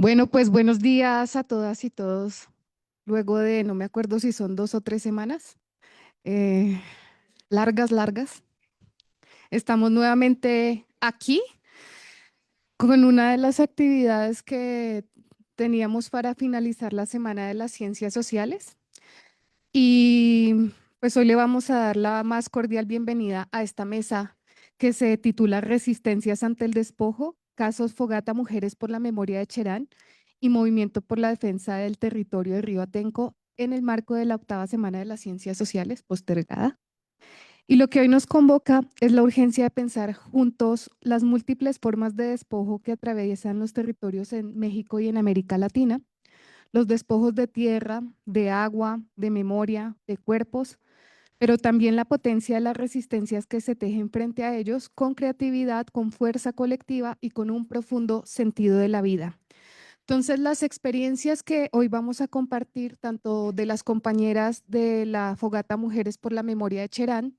Bueno, pues buenos días a todas y todos. Luego de, no me acuerdo si son 2 o 3 semanas, eh, largas, estamos nuevamente aquí con una de las actividades que teníamos para finalizar la Semana de las Ciencias Sociales. Y pues hoy le vamos a dar la más cordial bienvenida a esta mesa que se titula Resistencias ante el despojo, casos Fogata Mujeres por la Memoria de Cherán y Movimiento por la Defensa del Territorio de Río Atenco en el marco de la 8ª Semana de las Ciencias Sociales postergada. Y lo que hoy nos convoca es la urgencia de pensar juntos las múltiples formas de despojo que atraviesan los territorios en México y en América Latina, los despojos de tierra, de agua, de memoria, de cuerpos, pero también la potencia de las resistencias que se tejen frente a ellos con creatividad, con fuerza colectiva y con un profundo sentido de la vida. Entonces, las experiencias que hoy vamos a compartir, tanto de las compañeras de la Fogata Mujeres por la Memoria de Cherán,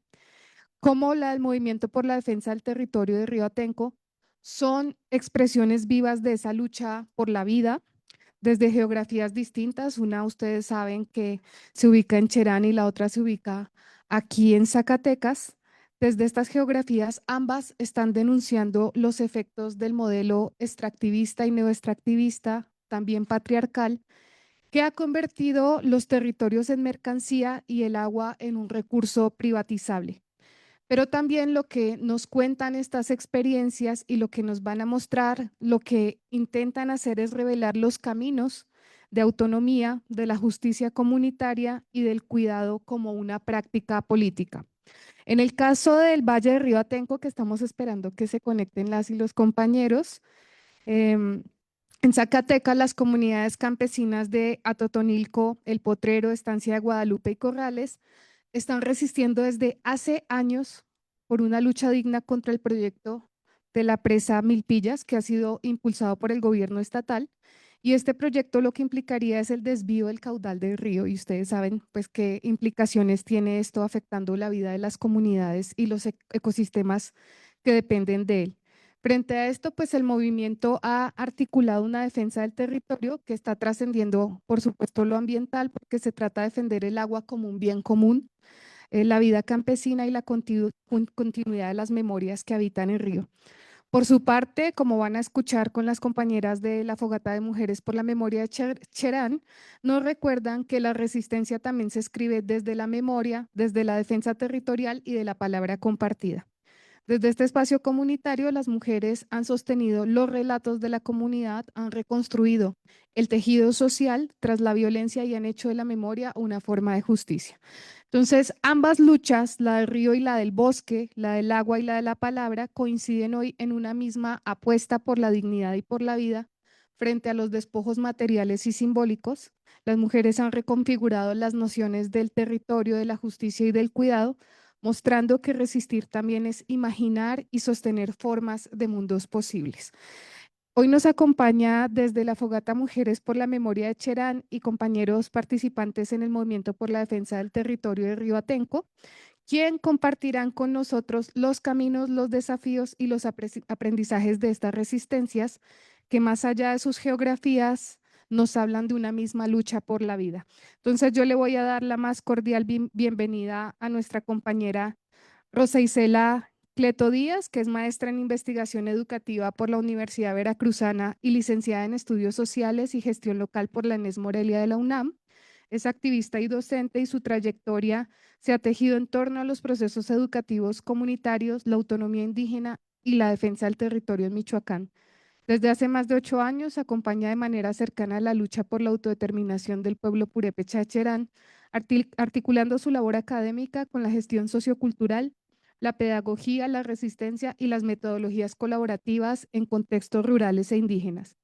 como la del Movimiento por la Defensa del Territorio de Río Atenco, son expresiones vivas de esa lucha por la vida, desde geografías distintas. Una, ustedes saben que se ubica en Cherán y la otra se ubica aquí en Zacatecas. Desde estas geografías, ambas están denunciando los efectos del modelo extractivista y neoextractivista, también patriarcal, que ha convertido los territorios en mercancía y el agua en un recurso privatizable. Pero también lo que nos cuentan estas experiencias y lo que nos van a mostrar, lo que intentan hacer es revelar los caminos de autonomía, de la justicia comunitaria y del cuidado como una práctica política. En el caso del Valle de Río Atenco, que estamos esperando que se conecten las y los compañeros, em, en Zacatecas, las comunidades campesinas de Atotonilco, El Potrero, Estancia de Guadalupe y Corrales están resistiendo desde hace años por una lucha digna contra el proyecto de la presa Milpillas, que ha sido impulsado por el gobierno estatal. Y este proyecto lo que implicaría es el desvío del caudal del río. Y ustedes saben, pues, qué implicaciones tiene esto afectando la vida de las comunidades y los ecosistemas que dependen de él. Frente a esto, pues el movimiento ha articulado una defensa del territorio que está trascendiendo, por supuesto, lo ambiental, porque se trata de defender el agua como un bien común, la vida campesina y la continuidad de las memorias que habitan el río. Por su parte, como van a escuchar con las compañeras de la Fogata de Mujeres por la Memoria de Cherán, nos recuerdan que la resistencia también se escribe desde la memoria, desde la defensa territorial y de la palabra compartida. Desde este espacio comunitario, las mujeres han sostenido los relatos de la comunidad, han reconstruido el tejido social tras la violencia y han hecho de la memoria una forma de justicia. Entonces, ambas luchas, la del río y la del bosque, la del agua y la de la palabra, coinciden hoy en una misma apuesta por la dignidad y por la vida frente a los despojos materiales y simbólicos. Las mujeres han reconfigurado las nociones del territorio, de la justicia y del cuidado, mostrando que resistir también es imaginar y sostener formas de mundos posibles. Hoy nos acompaña desde la Fogata Mujeres por la Memoria de Cherán y compañeros participantes en el Movimiento por la Defensa del Territorio de Río Atenco, quien compartirán con nosotros los caminos, los desafíos y los aprendizajes de estas resistencias, que más allá de sus geografías nos hablan de una misma lucha por la vida. Entonces yo le voy a dar la más cordial bienvenida a nuestra compañera Rosa Isela Cleto Díaz, que es maestra en investigación educativa por la Universidad Veracruzana y licenciada en estudios sociales y gestión local por la ENES Morelia de la UNAM. Es activista y docente y su trayectoria se ha tejido en torno a los procesos educativos comunitarios, la autonomía indígena y la defensa del territorio en Michoacán. Desde hace más de 8 años acompaña de manera cercana la lucha por la autodeterminación del pueblo purépecha Cherán, articulando su labor académica con la gestión sociocultural, la pedagogía, la resistencia y las metodologías colaborativas en contextos rurales e indígenas.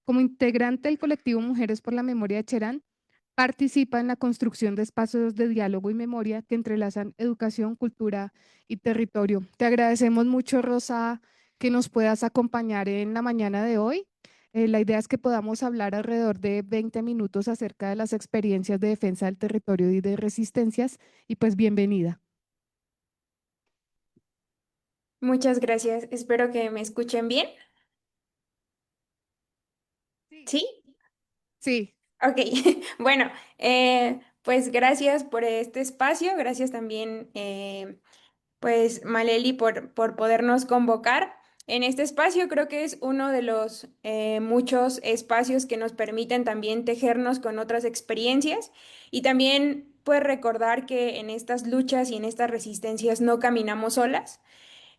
Como integrante del colectivo Mujeres por la Memoria de Cherán, participa en la construcción de espacios de diálogo y memoria que entrelazan educación, cultura y territorio. Te agradecemos mucho, Rosa, que nos puedas acompañar en la mañana de hoy. La idea es que podamos hablar alrededor de 20 minutos acerca de las experiencias de defensa del territorio y de resistencias, y pues bienvenida. Muchas gracias. Espero que me escuchen bien. Sí, Sí, ok. Bueno, pues gracias por este espacio, gracias también, pues Maleli, por podernos convocar. En este espacio creo que es uno de los muchos espacios que nos permiten también tejernos con otras experiencias y también pues recordar que en estas luchas y en estas resistencias no caminamos solas.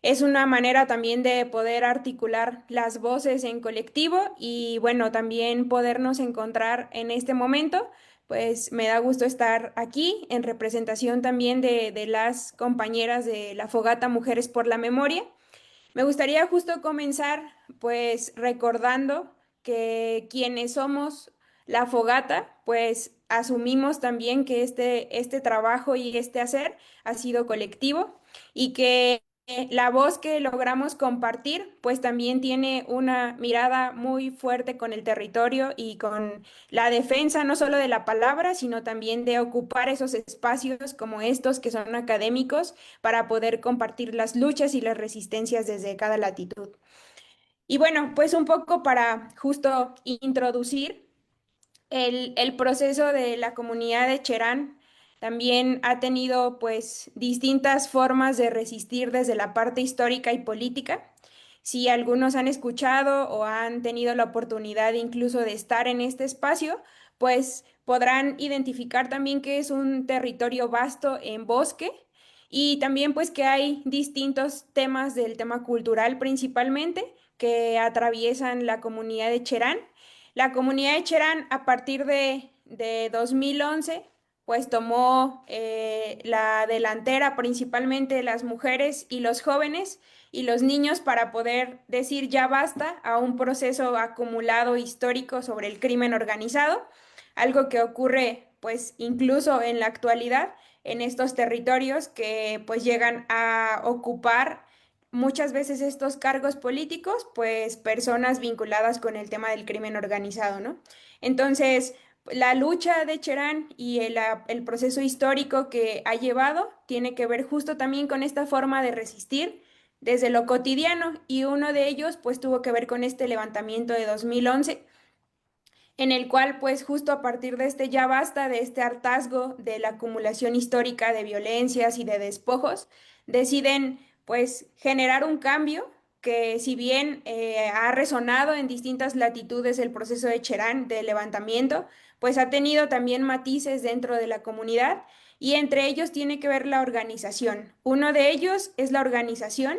Es una manera también de poder articular las voces en colectivo y bueno, también podernos encontrar en este momento. Pues me da gusto estar aquí en representación también de las compañeras de la Fogata Mujeres por la Memoria. Me gustaría justo comenzar pues recordando que quienes somos la fogata, pues asumimos también que este trabajo y este hacer ha sido colectivo y que la voz que logramos compartir pues también tiene una mirada muy fuerte con el territorio y con la defensa no solo de la palabra, sino también de ocupar esos espacios como estos que son académicos para poder compartir las luchas y las resistencias desde cada latitud. Y bueno, pues un poco para justo introducir el proceso de la comunidad de Cherán también ha tenido pues distintas formas de resistir desde la parte histórica y política. Si algunos han escuchado o han tenido la oportunidad incluso de estar en este espacio, pues podrán identificar también que es un territorio vasto en bosque y también pues que hay distintos temas del tema cultural principalmente que atraviesan la comunidad de Cherán. La comunidad de Cherán, a partir de 2011, pues tomó la delantera principalmente las mujeres y los jóvenes y los niños para poder decir ya basta a un proceso acumulado histórico sobre el crimen organizado, algo que ocurre pues incluso en la actualidad en estos territorios que pues llegan a ocupar muchas veces estos cargos políticos, pues personas vinculadas con el tema del crimen organizado, ¿no? Entonces, la lucha de Cherán y el proceso histórico que ha llevado tiene que ver justo también con esta forma de resistir desde lo cotidiano y uno de ellos pues tuvo que ver con este levantamiento de 2011 en el cual pues justo a partir de este ya basta, de este hartazgo de la acumulación histórica de violencias y de despojos, deciden pues generar un cambio que si bien ha resonado en distintas latitudes el proceso de Cherán de levantamiento, pues ha tenido también matices dentro de la comunidad y entre ellos tiene que ver la organización. Uno de ellos es la organización.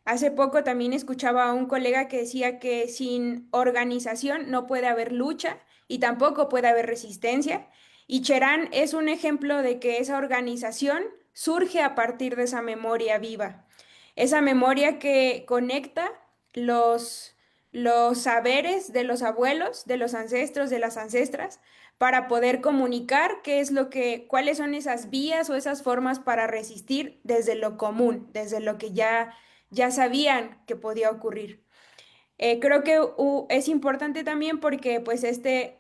Hace poco también escuchaba a un colega que decía que sin organización no puede haber lucha y tampoco puede haber resistencia. Y Cherán es un ejemplo de que esa organización surge a partir de esa memoria viva, esa memoria que conecta los, los saberes de los abuelos, de los ancestros, de las ancestras, para poder comunicar qué es lo que, cuáles son esas vías o esas formas para resistir desde lo común, desde lo que ya sabían que podía ocurrir. Creo que es importante también porque pues este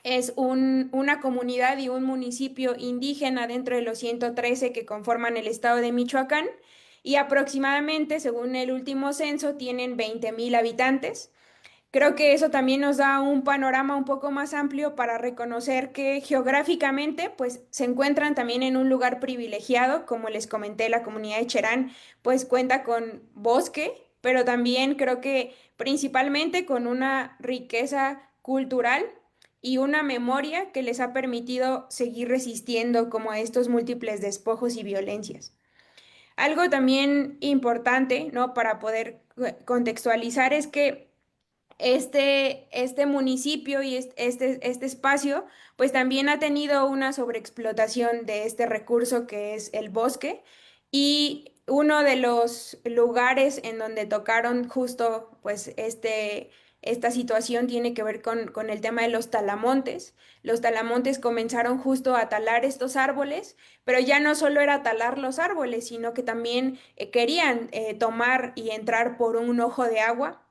es una comunidad y un municipio indígena dentro de los 113 que conforman el estado de Michoacán y aproximadamente, según el último censo, tienen 20,000 habitantes. Creo que eso también nos da un panorama un poco más amplio para reconocer que geográficamente pues se encuentran también en un lugar privilegiado, como les comenté, la comunidad de Cherán pues cuenta con bosque, pero también creo que principalmente con una riqueza cultural y una memoria que les ha permitido seguir resistiendo como a estos múltiples despojos y violencias. Algo también importante, ¿no? Para poder contextualizar es que este municipio y este espacio, pues también ha tenido una sobreexplotación de este recurso que es el bosque. Y uno de los lugares en donde tocaron justo, pues, esta situación tiene que ver con el tema de los talamontes. Los talamontes comenzaron justo a talar estos árboles, pero ya no solo era talar los árboles, sino que también querían tomar y entrar por un ojo de agua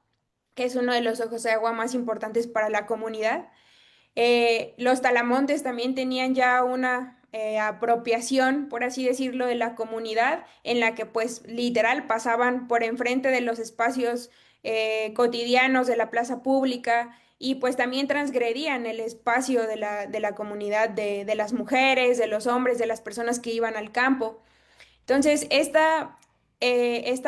que es uno de los ojos de agua más importantes para la comunidad. Los talamontes también tenían ya una apropiación, por así decirlo, de la comunidad, en la que pues literal pasaban por enfrente de los espacios cotidianos de la plaza pública y pues también transgredían el espacio de la comunidad de las mujeres, de los hombres, de las personas que iban al campo. Entonces, esta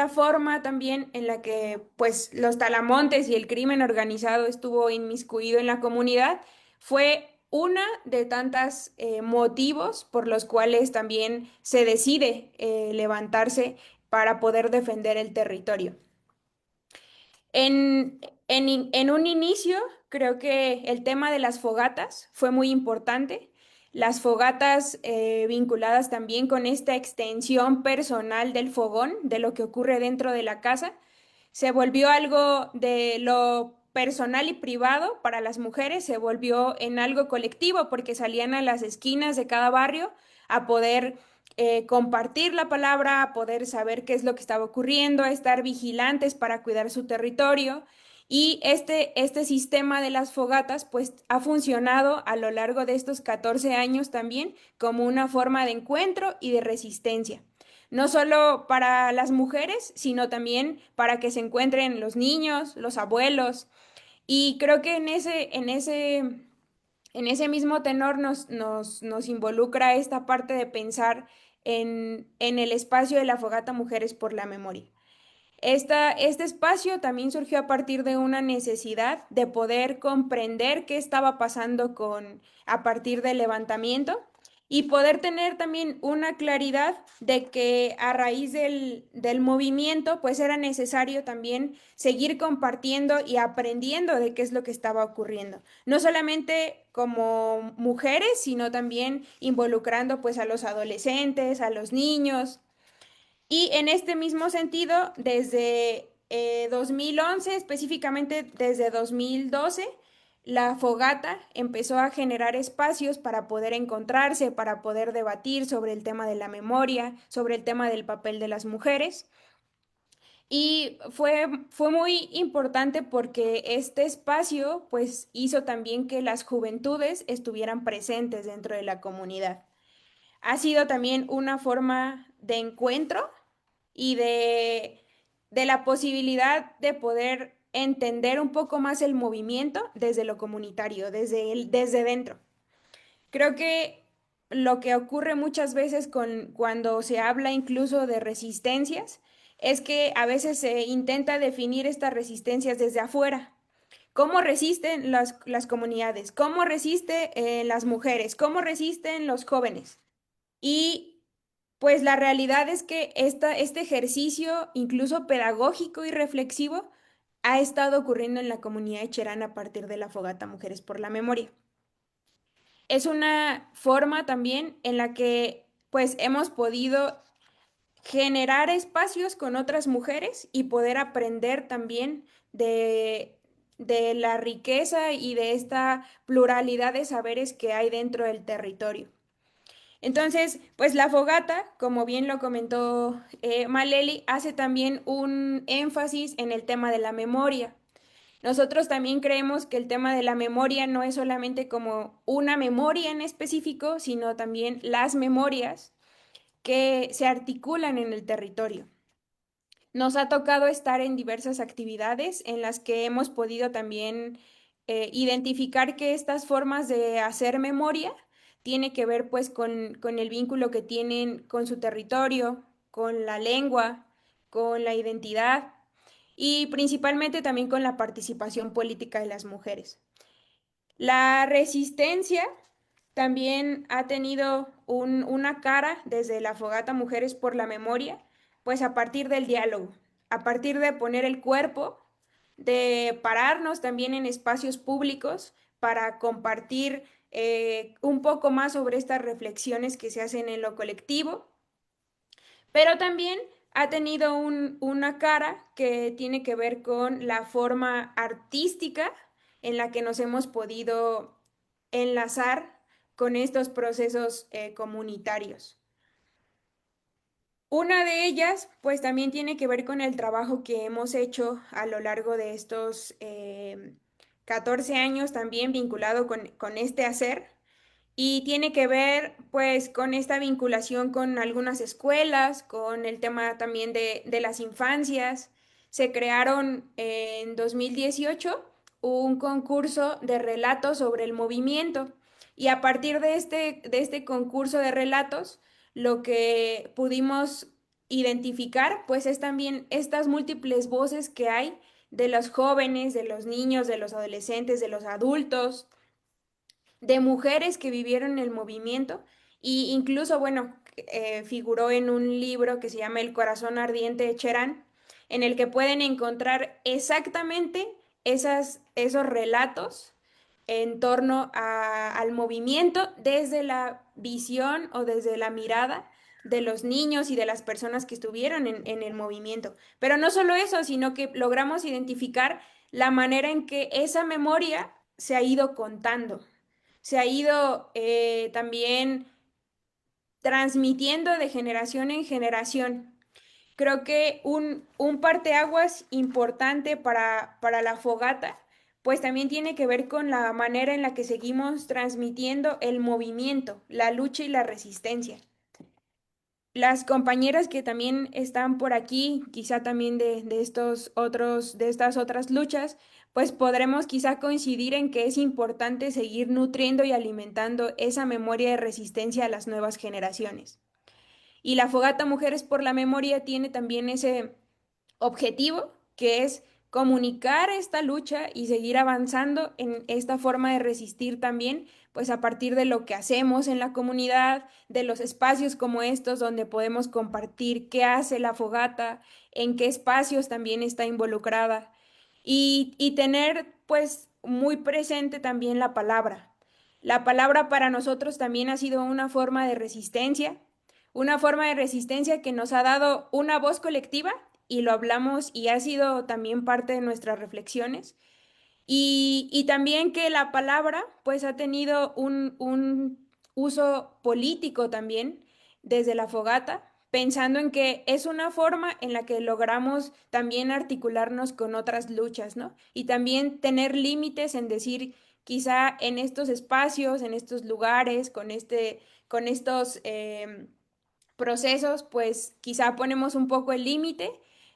forma también en la que pues los talamontes y el crimen organizado estuvo inmiscuido en la comunidad fue una de tantos motivos por los cuales también se decide levantarse para poder defender el territorio. En un inicio, creo que el tema de las fogatas fue muy importante. Las fogatas vinculadas también con esta extensión personal del fogón, de lo que ocurre dentro de la casa, se volvió algo de lo personal y privado para las mujeres, se volvió en algo colectivo porque salían a las esquinas de cada barrio a poder compartir la palabra, a poder saber qué es lo que estaba ocurriendo, a estar vigilantes para cuidar su territorio. Y este sistema de las fogatas pues ha funcionado a lo largo de estos 14 años también como una forma de encuentro y de resistencia no solo para las mujeres, sino también para que se encuentren los niños, los abuelos. Y creo que en ese mismo tenor nos involucra esta parte de pensar en el espacio de la Fogata Mujeres por la Memoria. Este espacio también surgió a partir de una necesidad de poder comprender qué estaba pasando a partir del levantamiento y poder tener también una claridad de que a raíz del movimiento, pues era necesario también seguir compartiendo y aprendiendo de qué es lo que estaba ocurriendo. No solamente como mujeres, sino también involucrando pues a los adolescentes, a los niños. Y en este mismo sentido, desde 2011, específicamente desde 2012, la Fogata empezó a generar espacios para poder encontrarse, para poder debatir sobre el tema de la memoria, sobre el tema del papel de las mujeres. Y fue muy importante porque este espacio pues hizo también que las juventudes estuvieran presentes dentro de la comunidad. Ha sido también una forma de encuentro y de la posibilidad de poder entender un poco más el movimiento desde lo comunitario, desde dentro. Creo que lo que ocurre muchas veces cuando se habla incluso de resistencias es que a veces se intenta definir estas resistencias desde afuera. ¿Cómo resisten las comunidades? ¿Cómo resisten las mujeres? ¿Cómo resisten los jóvenes? Y pues la realidad es que este ejercicio, incluso pedagógico y reflexivo, ha estado ocurriendo en la comunidad de Cherán a partir de la Fogata Mujeres por la Memoria. Es una forma también en la que pues hemos podido generar espacios con otras mujeres y poder aprender también de la riqueza y de esta pluralidad de saberes que hay dentro del territorio. Entonces, pues la fogata, como bien lo comentó Maleli, hace también un énfasis en el tema de la memoria. Nosotros también creemos que el tema de la memoria no es solamente como una memoria en específico, sino también las memorias que se articulan en el territorio. Nos ha tocado estar en diversas actividades en las que hemos podido también identificar que estas formas de hacer memoria tiene que ver pues con el vínculo que tienen con su territorio, con la lengua, con la identidad y principalmente también con la participación política de las mujeres. La resistencia también ha tenido una cara desde la Fogata Mujeres por la Memoria, pues a partir del diálogo, a partir de poner el cuerpo, de pararnos también en espacios públicos para compartir un poco más sobre estas reflexiones que se hacen en lo colectivo, pero también ha tenido una cara que tiene que ver con la forma artística en la que nos hemos podido enlazar con estos procesos comunitarios. Una de ellas, pues también tiene que ver con el trabajo que hemos hecho a lo largo de estos 14 años también vinculado con este hacer y tiene que ver pues con esta vinculación con algunas escuelas, con el tema también de las infancias. Se crearon en 2018 un concurso de relatos sobre el movimiento. Y a partir de este concurso de relatos, lo que pudimos identificar, pues es también estas múltiples voces que hay de los jóvenes, de los niños, de los adolescentes, de los adultos, de mujeres que vivieron el movimiento y incluso, bueno, figuró en un libro que se llama El corazón ardiente de Cherán, en el que pueden encontrar exactamente esos relatos en torno al movimiento desde la visión o desde la mirada de los niños y de las personas que estuvieron en el movimiento. Pero no solo eso, sino que logramos identificar la manera en que esa memoria se ha ido contando, se ha ido también transmitiendo de generación en generación. Creo que un parteaguas importante para la fogata, pues también tiene que ver con la manera en la que seguimos transmitiendo el movimiento, la lucha y la resistencia. Las compañeras que también están por aquí, quizá también de estos otros, de estas otras luchas, pues podremos quizá coincidir en que es importante seguir nutriendo y alimentando esa memoria de resistencia a las nuevas generaciones. Y la Fogata Mujeres por la Memoria tiene también ese objetivo, que es comunicar esta lucha y seguir avanzando en esta forma de resistir también, pues a partir de lo que hacemos en la comunidad, de los espacios como estos donde podemos compartir qué hace la fogata, en qué espacios también está involucrada y tener pues muy presente también la palabra. La palabra para nosotros también ha sido una forma de resistencia que nos ha dado una voz colectiva y lo hablamos y ha sido también parte de nuestras reflexiones. Y también que la palabra pues ha tenido un uso político también desde la fogata, pensando en que es una forma en la que logramos también articularnos con otras luchas, ¿no? Y también tener límites en decir, quizá en estos espacios, en estos lugares, con estos procesos, pues quizá ponemos un poco el límite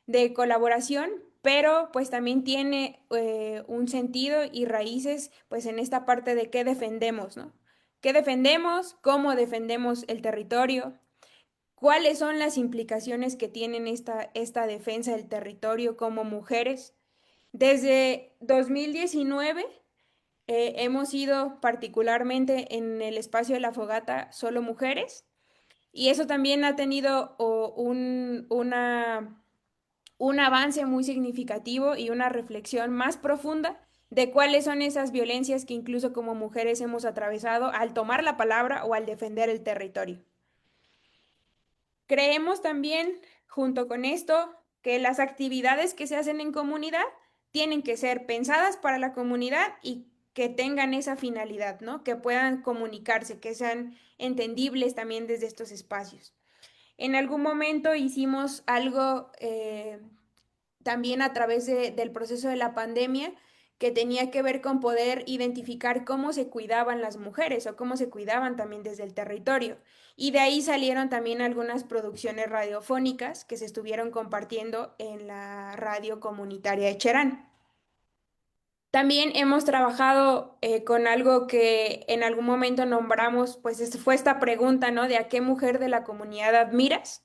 de colaboración, pero pues también tiene un sentido y raíces pues en esta parte de qué defendemos, ¿no? ¿Qué defendemos? ¿Cómo defendemos el territorio? ¿Cuáles son las implicaciones que tienen esta defensa del territorio como mujeres? Desde 2019 hemos ido particularmente en el espacio de la fogata solo mujeres y eso también ha tenido un avance muy significativo y una reflexión más profunda de cuáles son esas violencias que incluso como mujeres hemos atravesado al tomar la palabra o al defender el territorio. Creemos también, junto con esto, que las actividades que se hacen en comunidad tienen que ser pensadas para la comunidad y que tengan esa finalidad, ¿no? Que puedan comunicarse, que sean entendibles también desde estos espacios. En algún momento hicimos algo también a través del proceso de la pandemia que tenía que ver con poder identificar cómo se cuidaban las mujeres o cómo se cuidaban también desde el territorio. Y de ahí salieron también algunas producciones radiofónicas que se estuvieron compartiendo en la radio comunitaria de Cherán. También hemos trabajado con algo que en algún momento nombramos, pues fue esta pregunta, ¿no? De a qué mujer de la comunidad admiras.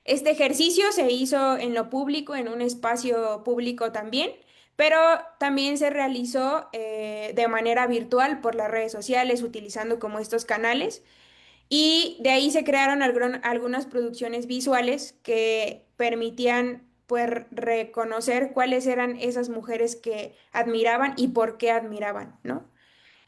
Este ejercicio se hizo en lo público, en un espacio público también, pero también se realizó de manera virtual por las redes sociales, utilizando como estos canales. Y de ahí se crearon algunas producciones visuales que permitían pues reconocer cuáles eran esas mujeres que admiraban y por qué admiraban, ¿no?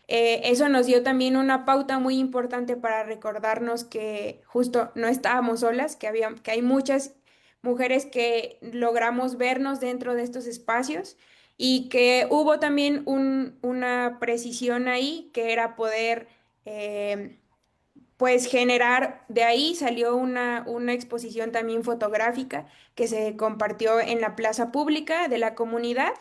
Eso nos dio también una pauta muy importante para recordarnos que justo no estábamos solas, que hay muchas mujeres que logramos vernos dentro de estos espacios y que hubo también una precisión ahí que era poder pues generar, de ahí salió una exposición también fotográfica que se compartió en la plaza pública de la comunidad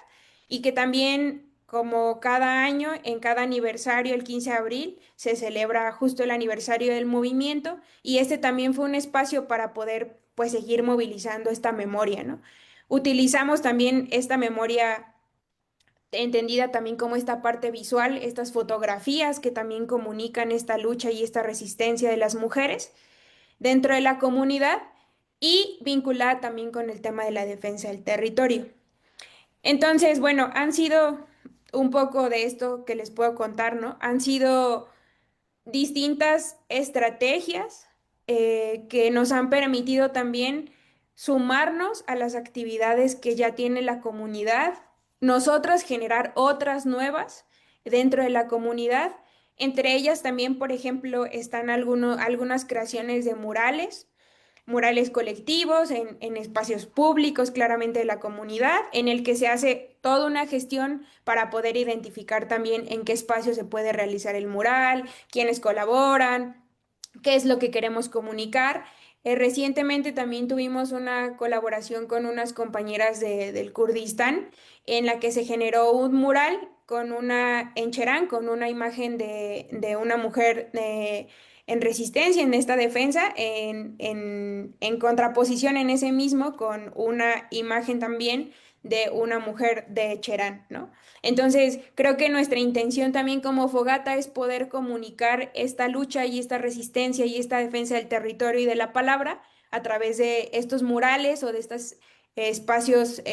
y que también, como cada año, en cada aniversario, el 15 de abril, se celebra justo el aniversario del movimiento y este también fue un espacio para poder pues seguir movilizando esta memoria, ¿no? Utilizamos también esta memoria entendida también como esta parte visual, estas fotografías que también comunican esta lucha y esta resistencia de las mujeres dentro de la comunidad y vinculada también con el tema de la defensa del territorio. Entonces, bueno, han sido un poco de esto que les puedo contar, ¿no? Han sido distintas estrategias que nos han permitido también sumarnos a las actividades que ya tiene la comunidad, nosotras generar otras nuevas dentro de la comunidad. Entre ellas también, por ejemplo, están algunas creaciones de murales colectivos, en espacios públicos claramente de la comunidad, en el que se hace toda una gestión para poder identificar también en qué espacio se puede realizar el mural, quiénes colaboran, qué es lo que queremos comunicar. Recientemente también tuvimos una colaboración con unas compañeras del Kurdistán en la que se generó un mural con en Cherán, con una imagen de una mujer en resistencia, en esta defensa, en contraposición en ese mismo con una imagen también de una mujer de Cherán, ¿no? Entonces, creo que nuestra intención también como Fogata es poder comunicar esta lucha y esta resistencia y esta defensa del territorio y de la palabra a través de estos murales o de estos espacios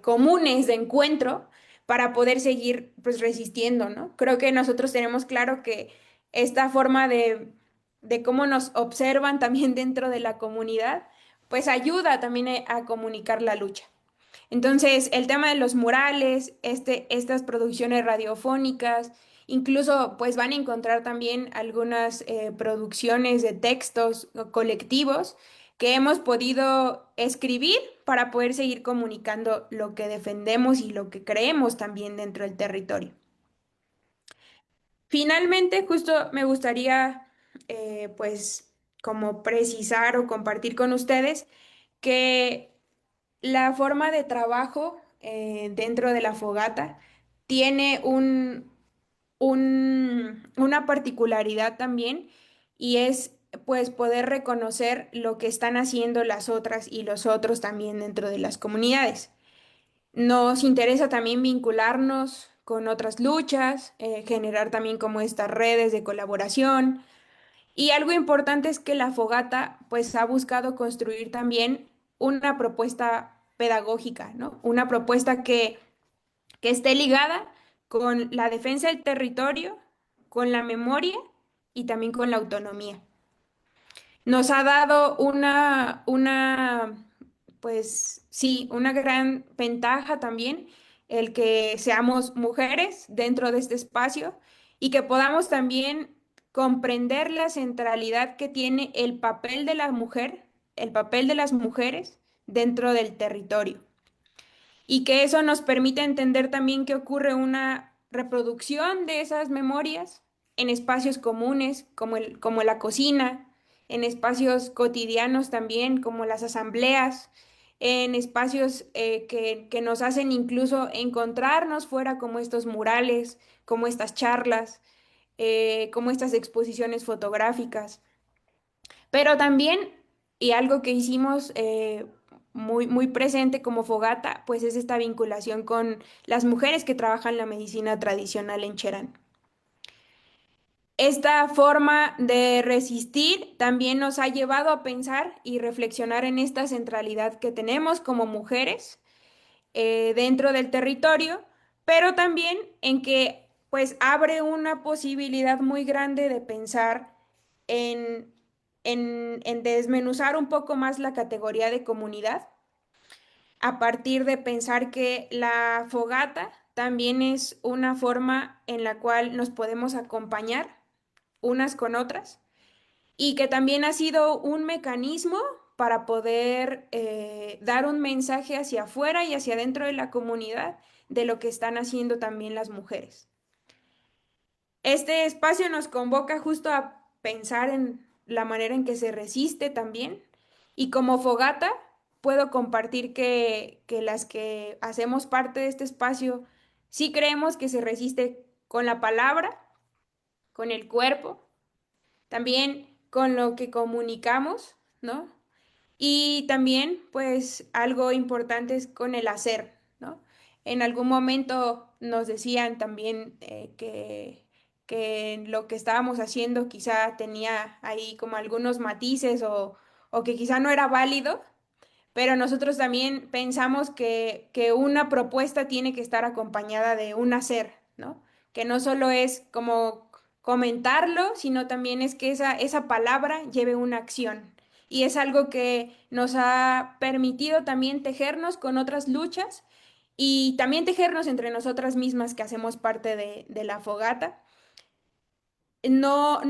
comunes de encuentro para poder seguir pues resistiendo, ¿no? Creo que nosotros tenemos claro que esta forma de cómo nos observan también dentro de la comunidad, pues ayuda también a comunicar la lucha. Entonces, el tema de los murales, estas producciones radiofónicas, incluso pues van a encontrar también algunas producciones de textos colectivos que hemos podido escribir para poder seguir comunicando lo que defendemos y lo que creemos también dentro del territorio. Finalmente, justo me gustaría pues como precisar o compartir con ustedes que la forma de trabajo dentro de la fogata tiene una particularidad también y es pues poder reconocer lo que están haciendo las otras y los otros también dentro de las comunidades. Nos interesa también vincularnos con otras luchas, generar también como estas redes de colaboración y algo importante es que la Fogata pues ha buscado construir también una propuesta pedagógica, ¿no? Una propuesta que esté ligada con la defensa del territorio, con la memoria y también con la autonomía. Nos ha dado pues sí, una gran ventaja también el que seamos mujeres dentro de este espacio y que podamos también comprender la centralidad que tiene el papel de la mujer, el papel de las mujeres dentro del territorio y que eso nos permite entender también que ocurre una reproducción de esas memorias en espacios comunes como la cocina, en espacios cotidianos también como las asambleas, en espacios que nos hacen incluso encontrarnos fuera como estos murales, como estas charlas, como estas exposiciones fotográficas. Pero también, y algo que hicimos muy presente como Fogata, pues es esta vinculación con las mujeres que trabajan la medicina tradicional en Cherán. Esta forma de resistir también nos ha llevado a pensar y reflexionar en esta centralidad que tenemos como mujeres dentro del territorio, pero también en que pues abre una posibilidad muy grande de pensar en, en desmenuzar un poco más la categoría de comunidad, a partir de pensar que la fogata también es una forma en la cual nos podemos acompañar unas con otras y que también ha sido un mecanismo para poder dar un mensaje hacia afuera y hacia adentro de la comunidad de lo que están haciendo también las mujeres. Este espacio nos convoca justo a pensar en la manera en que se resiste también y como fogata puedo compartir que las que hacemos parte de este espacio sí creemos que se resiste con la palabra, con el cuerpo, también con lo que comunicamos, ¿no? Y también, pues, algo importante es con el hacer, ¿no? En algún momento nos decían también que lo que estábamos haciendo quizá tenía ahí como algunos matices o que quizá no era válido, pero nosotros también pensamos que una propuesta tiene que estar acompañada de un hacer, ¿no? Que no solo es como comentarlo, sino también es que esa palabra lleve una acción. Y es algo que nos ha permitido también tejernos con otras luchas y también tejernos entre nosotras mismas que hacemos parte de la fogata. No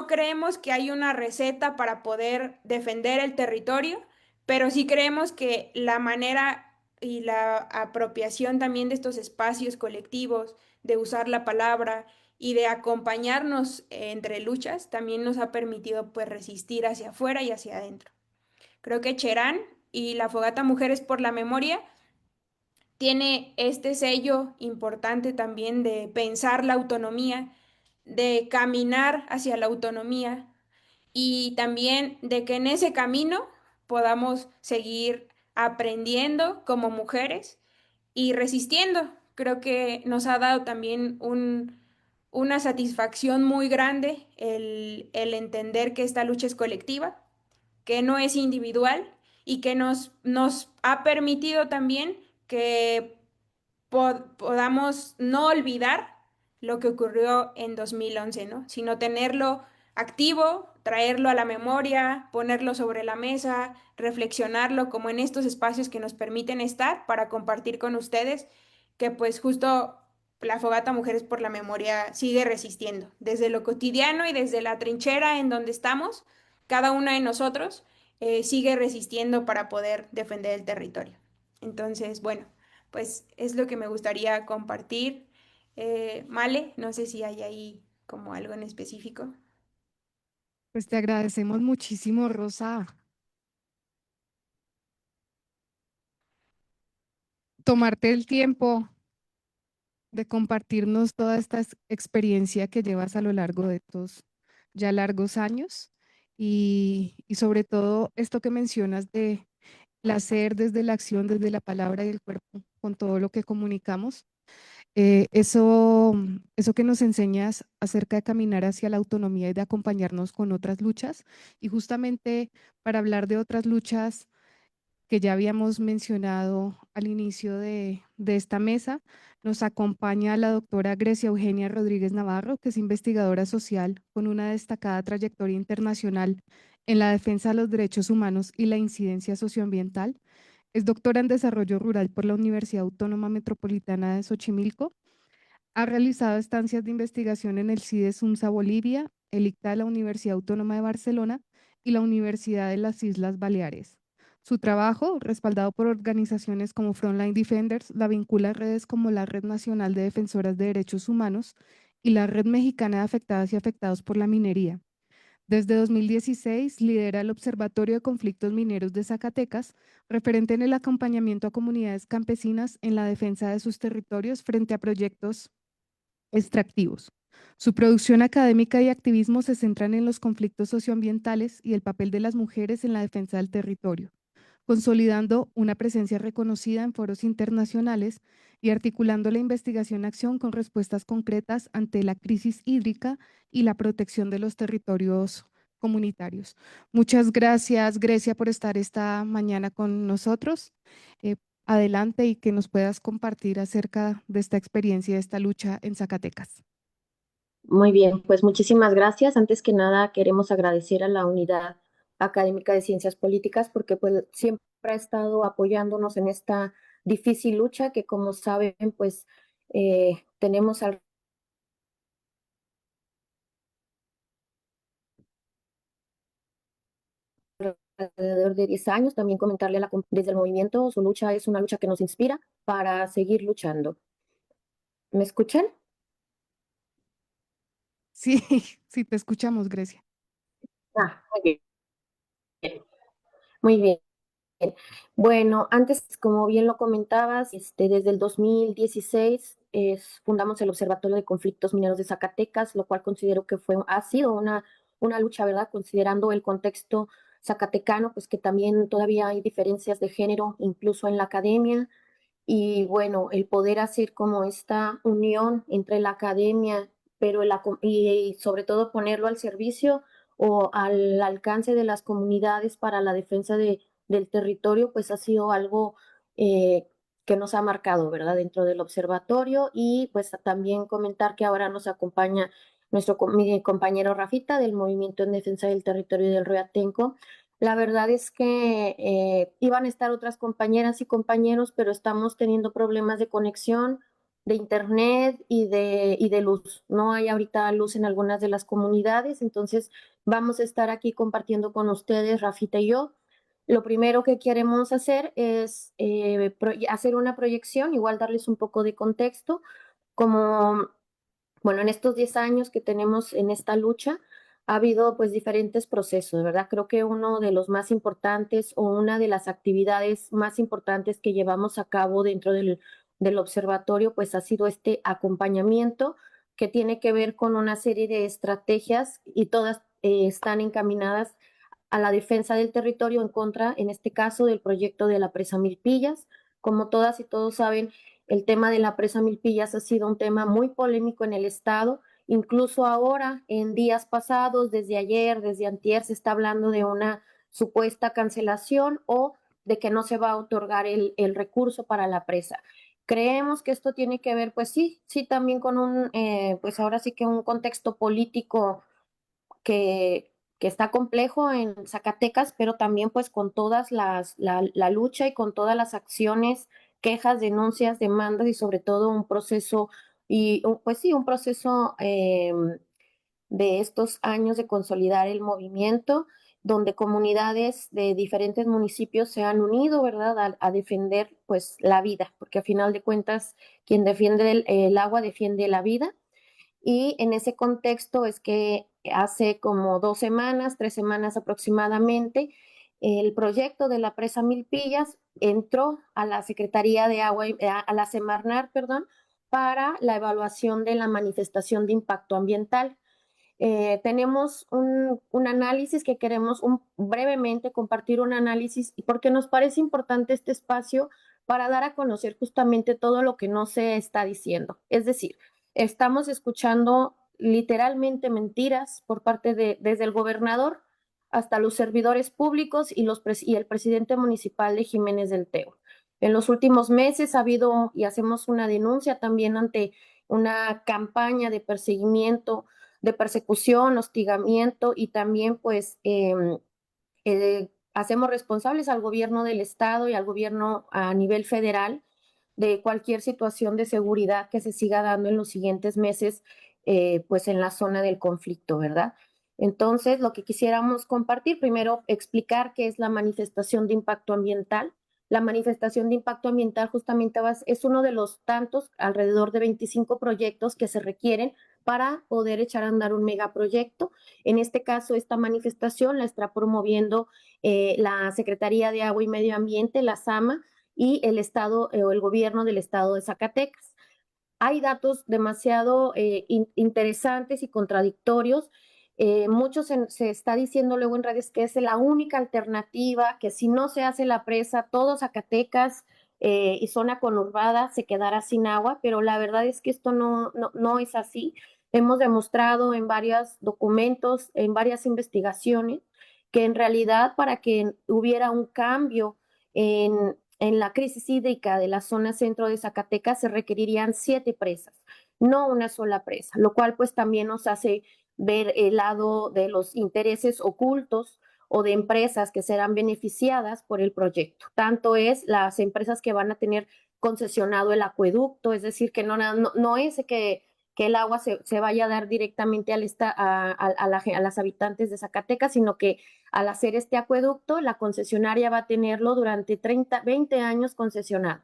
creemos que hay una receta para poder defender el territorio, pero sí creemos que la manera y la apropiación también de estos espacios colectivos, de usar la palabra y de acompañarnos entre luchas, también nos ha permitido pues resistir hacia afuera y hacia adentro. Creo que Cherán y la Fogata Mujeres por la Memoria tiene este sello importante también de pensar la autonomía, de caminar hacia la autonomía y también de que en ese camino podamos seguir aprendiendo como mujeres y resistiendo. Creo que nos ha dado también una satisfacción muy grande el entender que esta lucha es colectiva, que no es individual y que nos ha permitido también que podamos no olvidar lo que ocurrió en 2011, ¿no? Sino tenerlo activo, traerlo a la memoria, ponerlo sobre la mesa, reflexionarlo como en estos espacios que nos permiten estar para compartir con ustedes que pues justo la Fogata Mujeres por la Memoria sigue resistiendo, desde lo cotidiano y desde la trinchera en donde estamos, cada una de nosotros sigue resistiendo para poder defender el territorio. Entonces, bueno, pues es lo que me gustaría compartir. Male, no sé si hay ahí como algo en específico. Pues te agradecemos muchísimo, Rosa, tomarte el tiempo de compartirnos toda esta experiencia que llevas a lo largo de estos ya largos años y sobre todo esto que mencionas de el hacer desde la acción, desde la palabra y el cuerpo, con todo lo que comunicamos. Eso que nos enseñas acerca de caminar hacia la autonomía y de acompañarnos con otras luchas. Y justamente para hablar de otras luchas que ya habíamos mencionado al inicio de esta mesa, nos acompaña la doctora Grecia Eugenia Rodríguez Navarro, que es investigadora social con una destacada trayectoria internacional en la defensa de los derechos humanos y la incidencia socioambiental. Es doctora en desarrollo rural por la Universidad Autónoma Metropolitana de Xochimilco. Ha realizado estancias de investigación en el CIDES UNSA Bolivia, el ICTA de la Universidad Autónoma de Barcelona y la Universidad de las Islas Baleares. Su trabajo, respaldado por organizaciones como Frontline Defenders, la vincula a redes como la Red Nacional de Defensoras de Derechos Humanos y la Red Mexicana de Afectadas y Afectados por la Minería. Desde 2016 lidera el Observatorio de Conflictos Mineros de Zacatecas, referente en el acompañamiento a comunidades campesinas en la defensa de sus territorios frente a proyectos extractivos. Su producción académica y activismo se centran en los conflictos socioambientales y el papel de las mujeres en la defensa del territorio, consolidando una presencia reconocida en foros internacionales y articulando la investigación-acción con respuestas concretas ante la crisis hídrica y la protección de los territorios comunitarios. Muchas gracias, Grecia, por estar esta mañana con nosotros. Eh, Adelante y que nos puedas compartir acerca de esta experiencia, de esta lucha en Zacatecas. Muy bien, pues muchísimas gracias. Antes que nada, queremos agradecer a la Unidad Académica de Ciencias Políticas porque pues siempre ha estado apoyándonos en esta difícil lucha que, como saben, pues tenemos alrededor de 10 años. También comentarle desde el movimiento, su lucha es una lucha que nos inspira para seguir luchando. ¿Me escuchan? Sí, sí, te escuchamos, Grecia. Muy bien. Muy bien. Bueno, antes, como bien lo comentabas, desde el 2016 fundamos el Observatorio de Conflictos Mineros de Zacatecas, lo cual considero que ha sido una lucha, ¿verdad? Considerando el contexto zacatecano, pues que también todavía hay diferencias de género, incluso en la academia. y bueno, el poder hacer como esta unión entre la academia, pero y sobre todo ponerlo al servicio o al alcance de las comunidades para la defensa del territorio, pues ha sido algo eh, que nos ha marcado, ¿verdad? Dentro del observatorio y pues también comentar que ahora nos acompaña mi compañero Rafita del Movimiento en Defensa del Territorio del Río Atenco. La verdad es que iban a estar otras compañeras y compañeros, pero estamos teniendo problemas de conexión, de internet y de luz. No hay ahorita luz en algunas de las comunidades, entonces vamos a estar aquí compartiendo con ustedes, Rafita y yo. Lo primero que queremos hacer es hacer una proyección, igual darles un poco de contexto, como bueno, en estos 10 años que tenemos en esta lucha, ha habido pues diferentes procesos, ¿verdad? Creo que uno de los más importantes o una de las actividades más importantes que llevamos a cabo dentro del observatorio, pues ha sido este acompañamiento que tiene que ver con una serie de estrategias y todas están encaminadas a la defensa del territorio en contra, en este caso, del proyecto de la presa Milpillas. Como todas y todos saben, el tema de la presa Milpillas ha sido un tema muy polémico en el Estado. Incluso ahora, en días pasados, desde ayer, desde antier, se está hablando de una supuesta cancelación o de que no se va a otorgar el recurso para la presa. Creemos que esto tiene que ver, pues sí, sí, también con pues ahora sí que un contexto político que está complejo en Zacatecas, pero también pues con la lucha y con todas las acciones, quejas, denuncias, demandas y sobre todo un proceso, pues sí, un proceso de estos años de consolidar el movimiento, donde comunidades de diferentes municipios se han unido, ¿verdad?, a defender pues la vida, porque a final de cuentas quien defiende el agua defiende la vida. Y en ese contexto es que hace como 2 semanas, 3 semanas aproximadamente, el proyecto de la presa Milpillas entró a la Secretaría de Agua, a la Semarnat, perdón, para la evaluación de la manifestación de impacto ambiental. Tenemos un análisis que queremos brevemente compartir un análisis porque nos parece importante este espacio para dar a conocer justamente todo lo que no se está diciendo. Es decir, estamos escuchando literalmente mentiras por parte desde el gobernador hasta los servidores públicos y el presidente municipal de Jiménez del Teo. En los últimos meses ha habido, y hacemos una denuncia también ante una campaña de persecución, hostigamiento y también pues hacemos responsables al gobierno del estado y al gobierno a nivel federal de cualquier situación de seguridad que se siga dando en los siguientes meses, pues en la zona del conflicto, ¿verdad? Entonces, lo que quisiéramos compartir, primero explicar qué es la manifestación de impacto ambiental. La manifestación de impacto ambiental justamente es uno de los tantos, alrededor de 25 proyectos que se requieren para poder echar a andar un megaproyecto. En este caso, esta manifestación la está promoviendo la Secretaría de Agua y Medio Ambiente, la SAMA, y el Estado o el gobierno del Estado de Zacatecas. Hay datos demasiado interesantes y contradictorios. Se está diciendo luego en redes que es la única alternativa, que si no se hace la presa, todo Zacatecas y zona conurbada se quedará sin agua, pero la verdad es que esto no es así. Hemos demostrado en varios documentos, en varias investigaciones, que en realidad para que hubiera un cambio en la crisis hídrica de la zona centro de Zacatecas se requerirían 7 presas, no una sola presa, lo cual pues también nos hace ver el lado de los intereses ocultos o de empresas que serán beneficiadas por el proyecto. Tanto es las empresas que van a tener concesionado el acueducto, es decir, que no es que el agua se vaya a dar directamente a las habitantes de Zacatecas, sino que al hacer este acueducto, la concesionaria va a tenerlo durante 30, 20 años concesionado.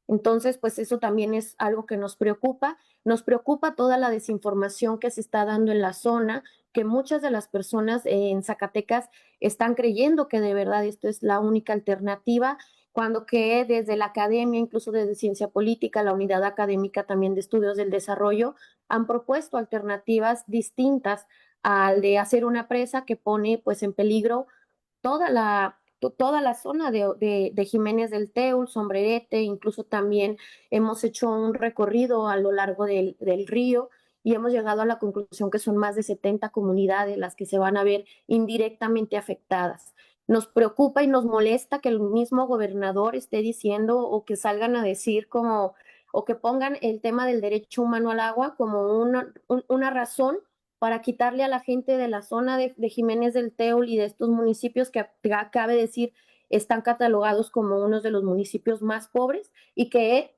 Entonces, pues eso también es algo que nos preocupa. Nos preocupa toda la desinformación que se está dando en la zona, que muchas de las personas en Zacatecas están creyendo que de verdad esto es la única alternativa, cuando que desde la academia, incluso desde ciencia política, la unidad académica también de estudios del desarrollo, han propuesto alternativas distintas al de hacer una presa que pone pues en peligro toda toda la zona de Jiménez del Teul, Sombrerete, incluso también hemos hecho un recorrido a lo largo del río y hemos llegado a la conclusión que son más de 70 comunidades las que se van a ver indirectamente afectadas. Nos preocupa y nos molesta que el mismo gobernador esté diciendo o que salgan a decir como, o que pongan el tema del derecho humano al agua como una razón para quitarle a la gente de la zona de Jiménez del Teul y de estos municipios que cabe decir están catalogados como unos de los municipios más pobres y que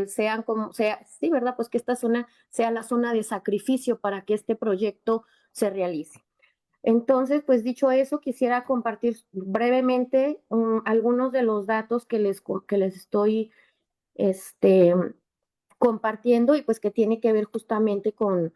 sean como, sí, ¿verdad? Pues que esta zona sea la zona de sacrificio para que este proyecto se realice. Entonces, pues dicho eso, quisiera compartir brevemente algunos de los datos que les estoy este, compartiendo y pues que tiene que ver justamente con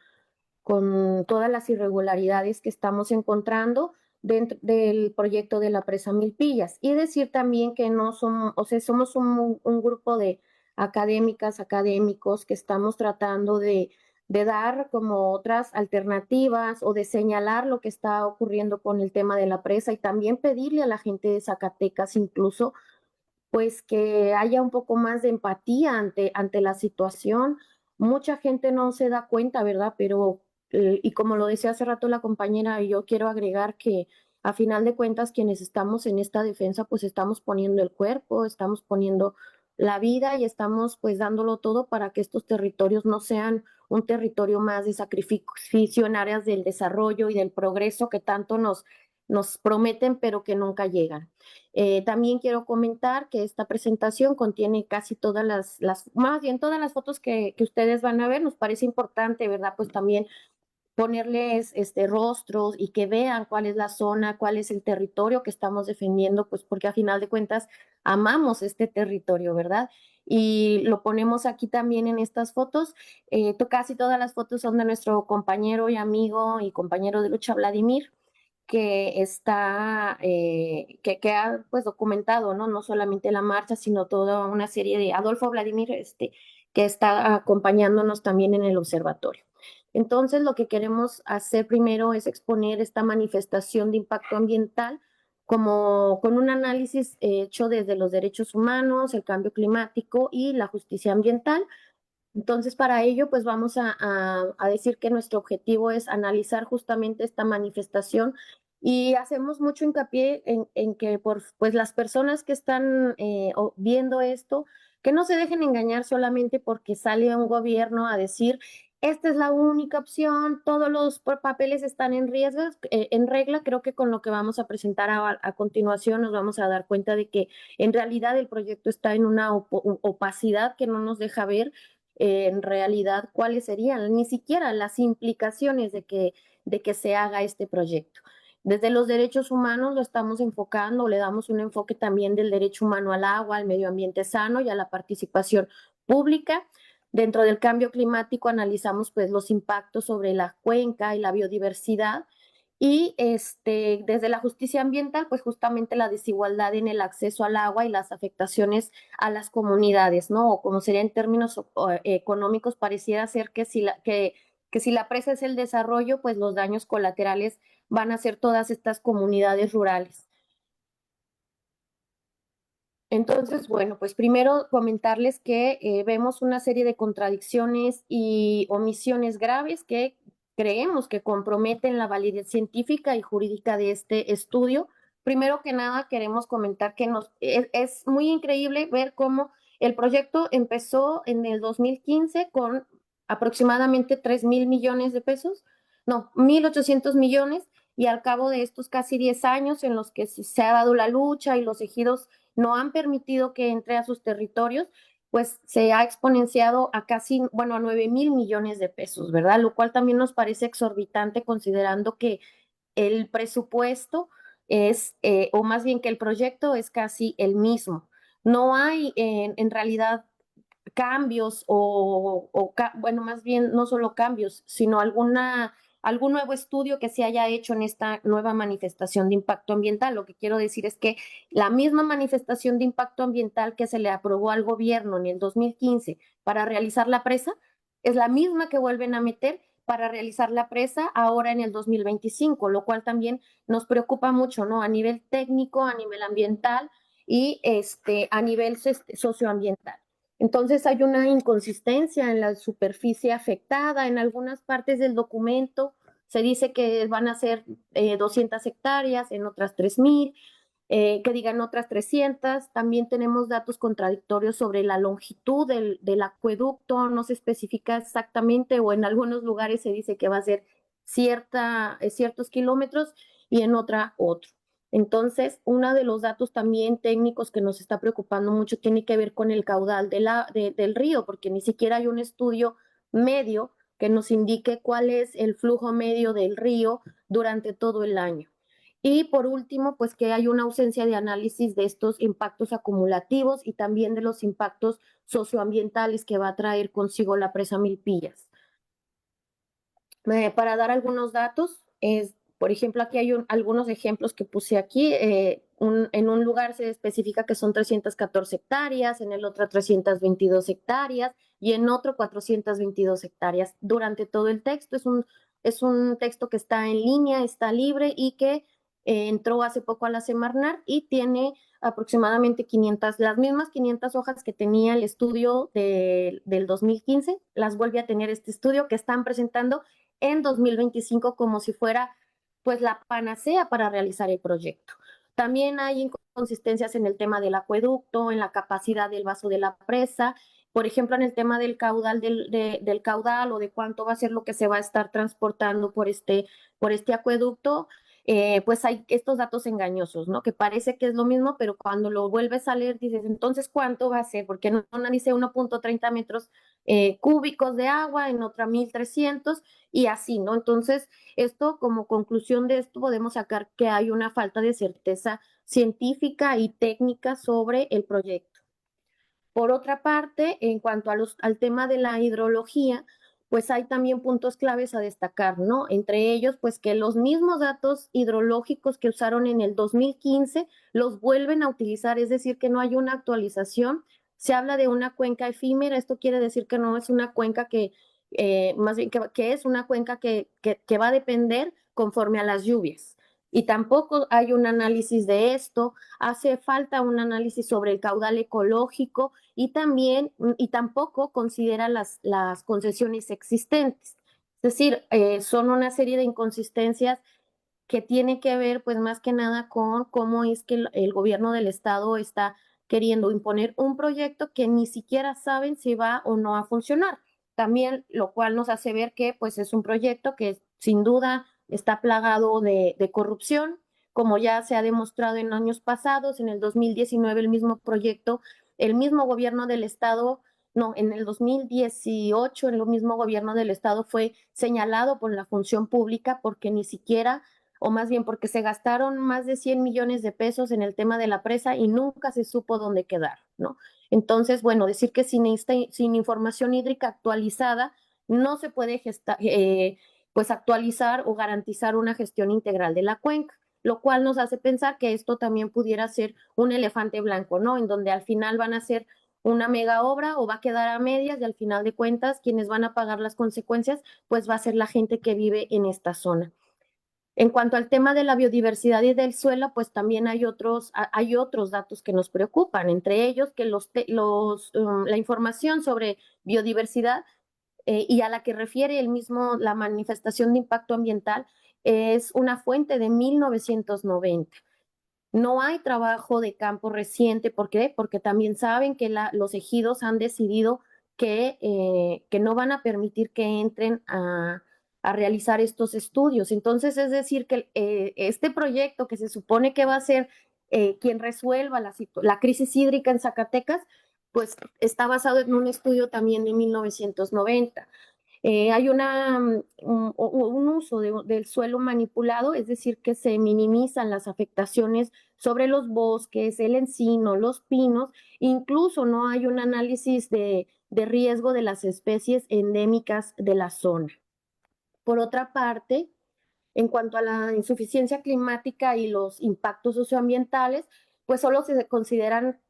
todas las irregularidades que estamos encontrando dentro del proyecto de la presa Milpillas. Y decir también que no somos, o sea, somos un grupo de académicas, académicos que estamos tratando de dar como otras alternativas o de señalar lo que está ocurriendo con el tema de la presa y también pedirle a la gente de Zacatecas incluso pues que haya un poco más de empatía ante la situación. Mucha gente no se da cuenta, ¿verdad? Pero, y como lo decía hace rato la compañera, yo quiero agregar que a final de cuentas quienes estamos en esta defensa, pues estamos poniendo el cuerpo, estamos poniendo la vida y estamos pues dándolo todo para que estos territorios no sean un territorio más de sacrificio en áreas del desarrollo y del progreso que tanto nos prometen, pero que nunca llegan. También quiero comentar que esta presentación contiene casi todas más bien todas las fotos que ustedes van a ver. Nos parece importante, ¿verdad? Pues también ponerles rostros y que vean cuál es la zona, cuál es el territorio que estamos defendiendo, pues porque a final de cuentas amamos este territorio, ¿verdad? Y lo ponemos aquí también en estas fotos. Casi todas las fotos son de nuestro compañero y amigo y compañero de lucha, Vladimir, que está, que ha pues documentado, ¿no? No solamente la marcha, sino toda una serie de Adolfo Vladimir, que está acompañándonos también en el observatorio. Entonces, lo que queremos hacer primero es exponer esta manifestación de impacto ambiental como con un análisis hecho desde los derechos humanos, el cambio climático y la justicia ambiental. Entonces, para ello, pues vamos a decir que nuestro objetivo es analizar justamente esta manifestación y hacemos mucho hincapié en que pues las personas que están viendo esto, que no se dejen engañar solamente porque sale un gobierno a decir, esta es la única opción, todos los papeles están en regla. Creo que con lo que vamos a presentar a continuación nos vamos a dar cuenta de que en realidad el proyecto está en una opacidad que no nos deja ver en realidad cuáles serían ni siquiera las implicaciones de que se haga este proyecto. Desde los derechos humanos lo estamos enfocando, le damos un enfoque también del derecho humano al agua, al medio ambiente sano y a la participación pública. Dentro del cambio climático analizamos pues los impactos sobre la cuenca y la biodiversidad y desde la justicia ambiental, pues justamente la desigualdad en el acceso al agua y las afectaciones a las comunidades, ¿no? O como sería en términos económicos, pareciera ser que si la presa es el desarrollo, pues los daños colaterales van a ser todas estas comunidades rurales. Entonces, bueno, pues primero comentarles que vemos una serie de contradicciones y omisiones graves que creemos que comprometen la validez científica y jurídica de este estudio. Primero que nada, queremos comentar que es muy increíble ver cómo el proyecto empezó en el 2015 con aproximadamente 3,000 millones de pesos, no, 1,800 millones, y al cabo de estos casi 10 años en los que se ha dado la lucha y los ejidos no han permitido que entre a sus territorios, pues se ha exponenciado a casi, bueno, a 9,000 millones de pesos, ¿verdad? Lo cual también nos parece exorbitante considerando que el presupuesto o más bien que el proyecto es casi el mismo. No hay en realidad cambios bueno, más bien no solo cambios, sino algún nuevo estudio que se haya hecho en esta nueva manifestación de impacto ambiental. Lo que quiero decir es que la misma manifestación de impacto ambiental que se le aprobó al gobierno en el 2015 para realizar la presa es la misma que vuelven a meter para realizar la presa ahora en el 2025, lo cual también nos preocupa mucho, ¿no? A nivel técnico, a nivel ambiental y a nivel socioambiental. Entonces hay una inconsistencia en la superficie afectada. En algunas partes del documento se dice que van a ser 200 hectáreas, en otras 3,000, que digan otras 300. También tenemos datos contradictorios sobre la longitud del acueducto, no se especifica exactamente, o en algunos lugares se dice que va a ser ciertos kilómetros y en otra otro. Entonces, uno de los datos también técnicos que nos está preocupando mucho tiene que ver con el caudal del río, porque ni siquiera hay un estudio medio que nos indique cuál es el flujo medio del río durante todo el año. Y por último, pues que hay una ausencia de análisis de estos impactos acumulativos y también de los impactos socioambientales que va a traer consigo la presa Milpillas. Para dar algunos datos, por ejemplo, aquí hay algunos ejemplos que puse aquí. En un lugar se especifica que son 314 hectáreas, en el otro 322 hectáreas y en otro 422 hectáreas. Durante todo el texto es un texto que está en línea, está libre y que entró hace poco a la Semarnat y tiene aproximadamente 500, las mismas 500 hojas que tenía el estudio del 2015, las vuelve a tener este estudio que están presentando en 2025 como si fuera pues la panacea para realizar el proyecto. También hay inconsistencias en el tema del acueducto, en la capacidad del vaso de la presa, por ejemplo, en el tema del caudal del caudal o de cuánto va a ser lo que se va a estar transportando por este acueducto. Pues hay estos datos engañosos, ¿no? Que parece que es lo mismo, pero cuando lo vuelves a leer dices, entonces, ¿cuánto va a ser? Porque no dice 1.30 metros cúbicos de agua, en otra 1.300 y así, ¿no? Entonces, esto, como conclusión de esto, podemos sacar que hay una falta de certeza científica y técnica sobre el proyecto. Por otra parte, en cuanto al tema de la hidrología, pues hay también puntos claves a destacar, ¿no? Entre ellos, pues que los mismos datos hidrológicos que usaron en el 2015 los vuelven a utilizar, es decir, que no hay una actualización. Se habla de una cuenca efímera, esto quiere decir que no es una cuenca más bien que es una cuenca que va a depender conforme a las lluvias. Y tampoco hay un análisis de esto, hace falta un análisis sobre el caudal ecológico y tampoco considera las concesiones existentes. Es decir, son una serie de inconsistencias que tiene que ver pues más que nada con cómo es que el gobierno del estado está queriendo imponer un proyecto que ni siquiera saben si va o no a funcionar. También lo cual nos hace ver que pues es un proyecto que sin duda está plagado de corrupción, como ya se ha demostrado en años pasados. En el 2019 el mismo proyecto, el mismo gobierno del estado, no, en el 2018 el mismo gobierno del estado fue señalado por la función pública porque ni siquiera, o más bien porque se gastaron más de 100 millones de pesos en el tema de la presa y nunca se supo dónde quedar, ¿no? Entonces, bueno, decir que sin información hídrica actualizada no se puede pues actualizar o garantizar una gestión integral de la cuenca, lo cual nos hace pensar que esto también pudiera ser un elefante blanco, ¿no? En donde al final van a ser una mega obra o va a quedar a medias y al final de cuentas quienes van a pagar las consecuencias pues va a ser la gente que vive en esta zona. En cuanto al tema de la biodiversidad y del suelo, pues también hay otros datos que nos preocupan, entre ellos que la información sobre biodiversidad y a la que refiere la manifestación de impacto ambiental es una fuente de 1990. No hay trabajo de campo reciente. ¿Por qué? Porque también saben que los ejidos han decidido que no van a permitir que entren a realizar estos estudios. Entonces, es decir, que este proyecto que se supone que va a ser quien resuelva la crisis hídrica en Zacatecas, pues está basado en un estudio también de 1990. Hay un uso del suelo manipulado, es decir, que se minimizan las afectaciones sobre los bosques, el encino, los pinos, incluso no hay un análisis de riesgo de las especies endémicas de la zona. Por otra parte, en cuanto a la insuficiencia climática y los impactos socioambientales, pues solo se consideran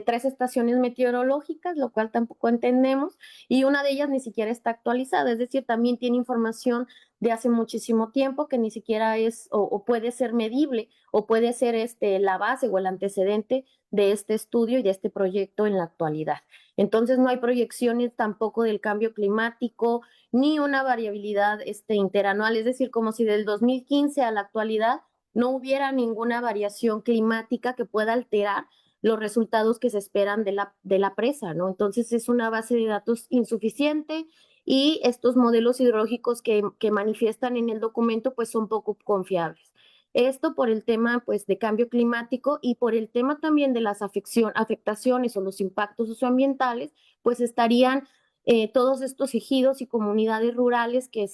tres estaciones meteorológicas, lo cual tampoco entendemos, y una de ellas ni siquiera está actualizada, es decir, también tiene información de hace muchísimo tiempo que ni siquiera es o puede ser medible o puede ser la base o el antecedente de este estudio y de este proyecto en la actualidad. Entonces no hay proyecciones tampoco del cambio climático ni una variabilidad interanual, es decir, como si del 2015 a la actualidad no hubiera ninguna variación climática que pueda alterar los resultados que se esperan de la presa, ¿no? Entonces es una base de datos insuficiente y estos modelos hidrológicos que manifiestan en el documento pues son poco confiables. Esto por el tema pues de cambio climático y por el tema también de las afectaciones o los impactos socioambientales, pues estarían todos estos ejidos y comunidades rurales que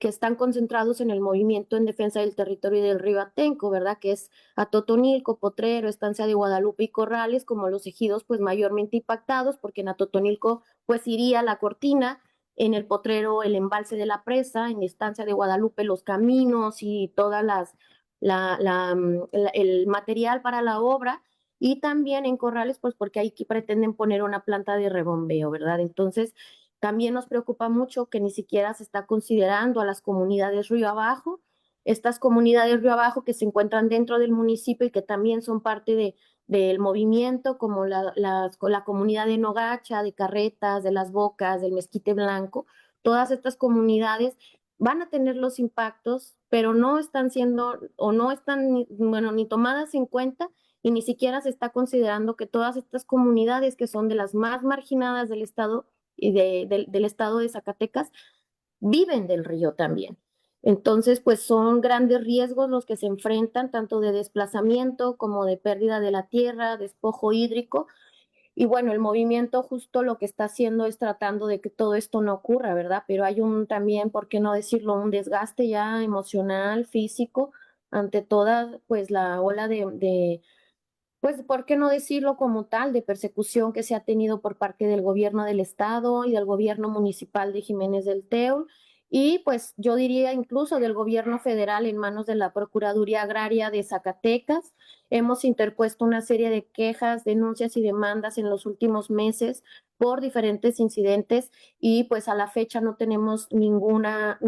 están concentrados en el movimiento en defensa del territorio y del río Atenco, ¿verdad? Que es Atotonilco, Potrero, Estancia de Guadalupe y Corrales, como los ejidos pues mayormente impactados, porque en Atotonilco pues iría la cortina, en el Potrero el embalse de la presa, en Estancia de Guadalupe los caminos y todas el material para la obra, y también en Corrales, pues porque ahí pretenden poner una planta de rebombeo, ¿verdad? Entonces, también nos preocupa mucho que ni siquiera se está considerando a las comunidades río abajo, estas comunidades río abajo que se encuentran dentro del municipio y que también son parte del movimiento, como la comunidad de Nogacha, de Carretas, de Las Bocas, del Mezquite Blanco. Todas estas comunidades van a tener los impactos, pero no están siendo o no están, bueno, ni tomadas en cuenta, y ni siquiera se está considerando que todas estas comunidades que son de las más marginadas del estado y del estado de Zacatecas viven del río también. Entonces, pues son grandes riesgos los que se enfrentan, tanto de desplazamiento como de pérdida de la tierra, despojo hídrico. Y bueno, el movimiento justo lo que está haciendo es tratando de que todo esto no ocurra, ¿verdad? Pero hay también, ¿por qué no decirlo?, un desgaste ya emocional, físico, ante toda, pues, la ola pues, ¿por qué no decirlo como tal, de persecución que se ha tenido por parte del gobierno del estado y del gobierno municipal de Jiménez del Teul? Y pues yo diría incluso del gobierno federal en manos de la Procuraduría Agraria de Zacatecas. Hemos interpuesto una serie de quejas, denuncias y demandas en los últimos meses por diferentes incidentes, y pues a la fecha no tenemos ninguna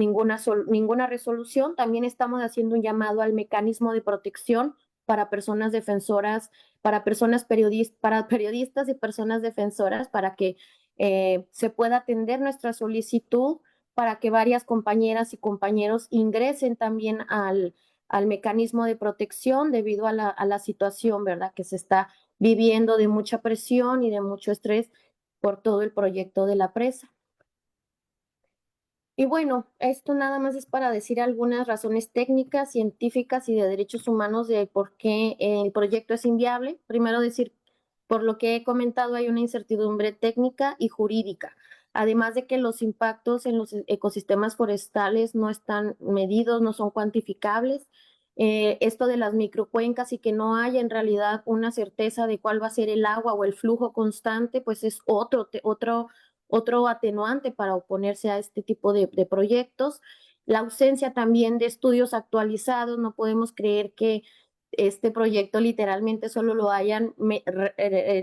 resolución. También estamos haciendo un llamado al mecanismo de protección para personas defensoras, para periodistas y personas defensoras, para que se pueda atender nuestra solicitud, para que varias compañeras y compañeros ingresen también al mecanismo de protección debido a la situación, ¿verdad?, que se está viviendo de mucha presión y de mucho estrés por todo el proyecto de la presa. Y bueno, esto nada más es para decir algunas razones técnicas, científicas y de derechos humanos de por qué el proyecto es inviable. Primero decir, por lo que he comentado, hay una incertidumbre técnica y jurídica, además de que los impactos en los ecosistemas forestales no están medidos, no son cuantificables. Esto de las microcuencas y que no haya en realidad una certeza de cuál va a ser el agua o el flujo constante, pues es otro atenuante para oponerse a este tipo de proyectos. La ausencia también de estudios actualizados, no podemos creer que este proyecto literalmente solo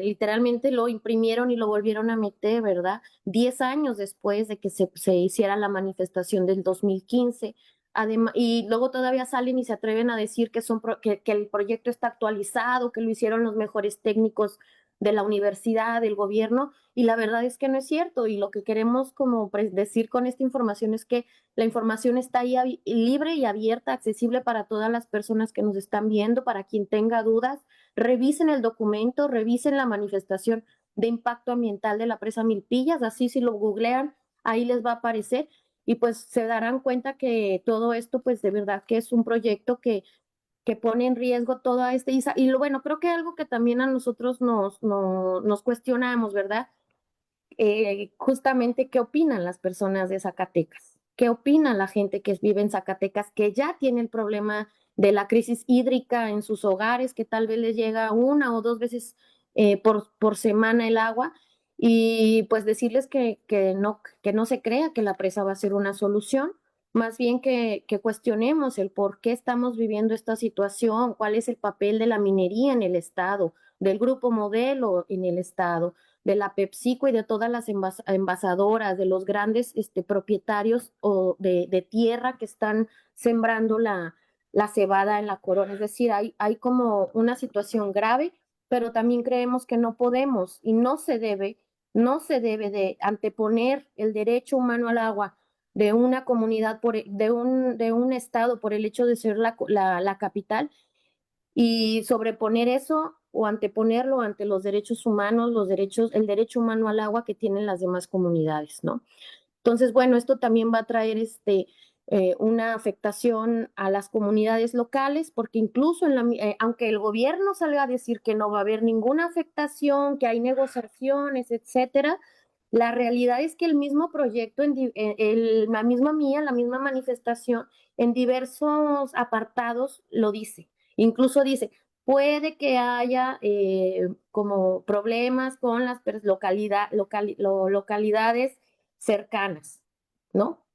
literalmente lo imprimieron y lo volvieron a meter, ¿verdad? 10 años después de que se hiciera la manifestación del 2015. Además, y luego todavía salen y se atreven a decir que el proyecto está actualizado, que lo hicieron los mejores técnicos de la universidad, del gobierno, y la verdad es que no es cierto. Y lo que queremos como decir con esta información es que la información está ahí libre y abierta, accesible para todas las personas que nos están viendo, para quien tenga dudas, revisen el documento, revisen la manifestación de impacto ambiental de la presa Milpillas, así si lo googlean, ahí les va a aparecer, y pues se darán cuenta que todo esto pues de verdad que es un proyecto que pone en riesgo toda y lo bueno, creo que algo que también a nosotros nos cuestionamos, ¿verdad? Justamente qué opinan las personas de Zacatecas, qué opina la gente que vive en Zacatecas, que ya tiene el problema de la crisis hídrica en sus hogares, que tal vez les llega una o dos veces por semana el agua, y pues decirles que no se crea que la presa va a ser una solución. más bien que cuestionemos el por qué estamos viviendo esta situación, cuál es el papel de la minería en el Estado, del Grupo Modelo en el Estado, de la PepsiCo y de todas las envasadoras, de los grandes propietarios o de tierra que están sembrando la cebada en la corona. Es decir, hay como una situación grave, pero también creemos que no podemos y no se debe de anteponer el derecho humano al agua de una comunidad, de un estado por el hecho de ser la capital y sobreponer eso o anteponerlo ante los derechos humanos, el derecho humano al agua que tienen las demás comunidades, ¿no? Entonces, bueno, esto también va a traer una afectación a las comunidades locales, porque incluso aunque el gobierno salga a decir que no va a haber ninguna afectación, que hay negociaciones, etcétera, la realidad es que el mismo proyecto, la misma mía, la misma manifestación, en diversos apartados lo dice. Incluso dice, puede que haya como problemas con las localidades cercanas, ¿no?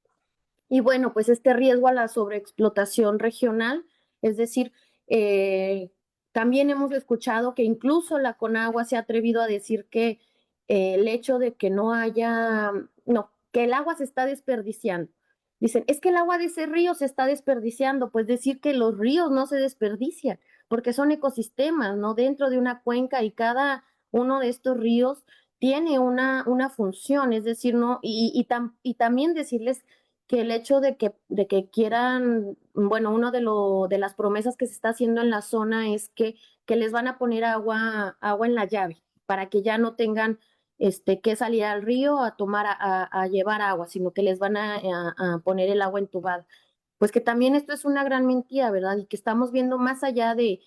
Y bueno, pues este riesgo a la sobreexplotación regional, es decir, eh, también hemos escuchado que incluso la Conagua se ha atrevido a decir que el hecho de que no haya, no, que el agua se está desperdiciando. Dicen, es que el agua de ese río se está desperdiciando, pues decir que los ríos no se desperdician, porque son ecosistemas, ¿no? Dentro de una cuenca y cada uno de estos ríos tiene una función, es decir, ¿no? Y también decirles que el hecho de que quieran, bueno, de las promesas que se está haciendo en la zona es que les van a poner agua en la llave para que ya no tengan que salir al río a tomar, a llevar agua, sino que les van a poner el agua entubada. Pues que también esto es una gran mentira, ¿verdad? Y que estamos viendo más allá de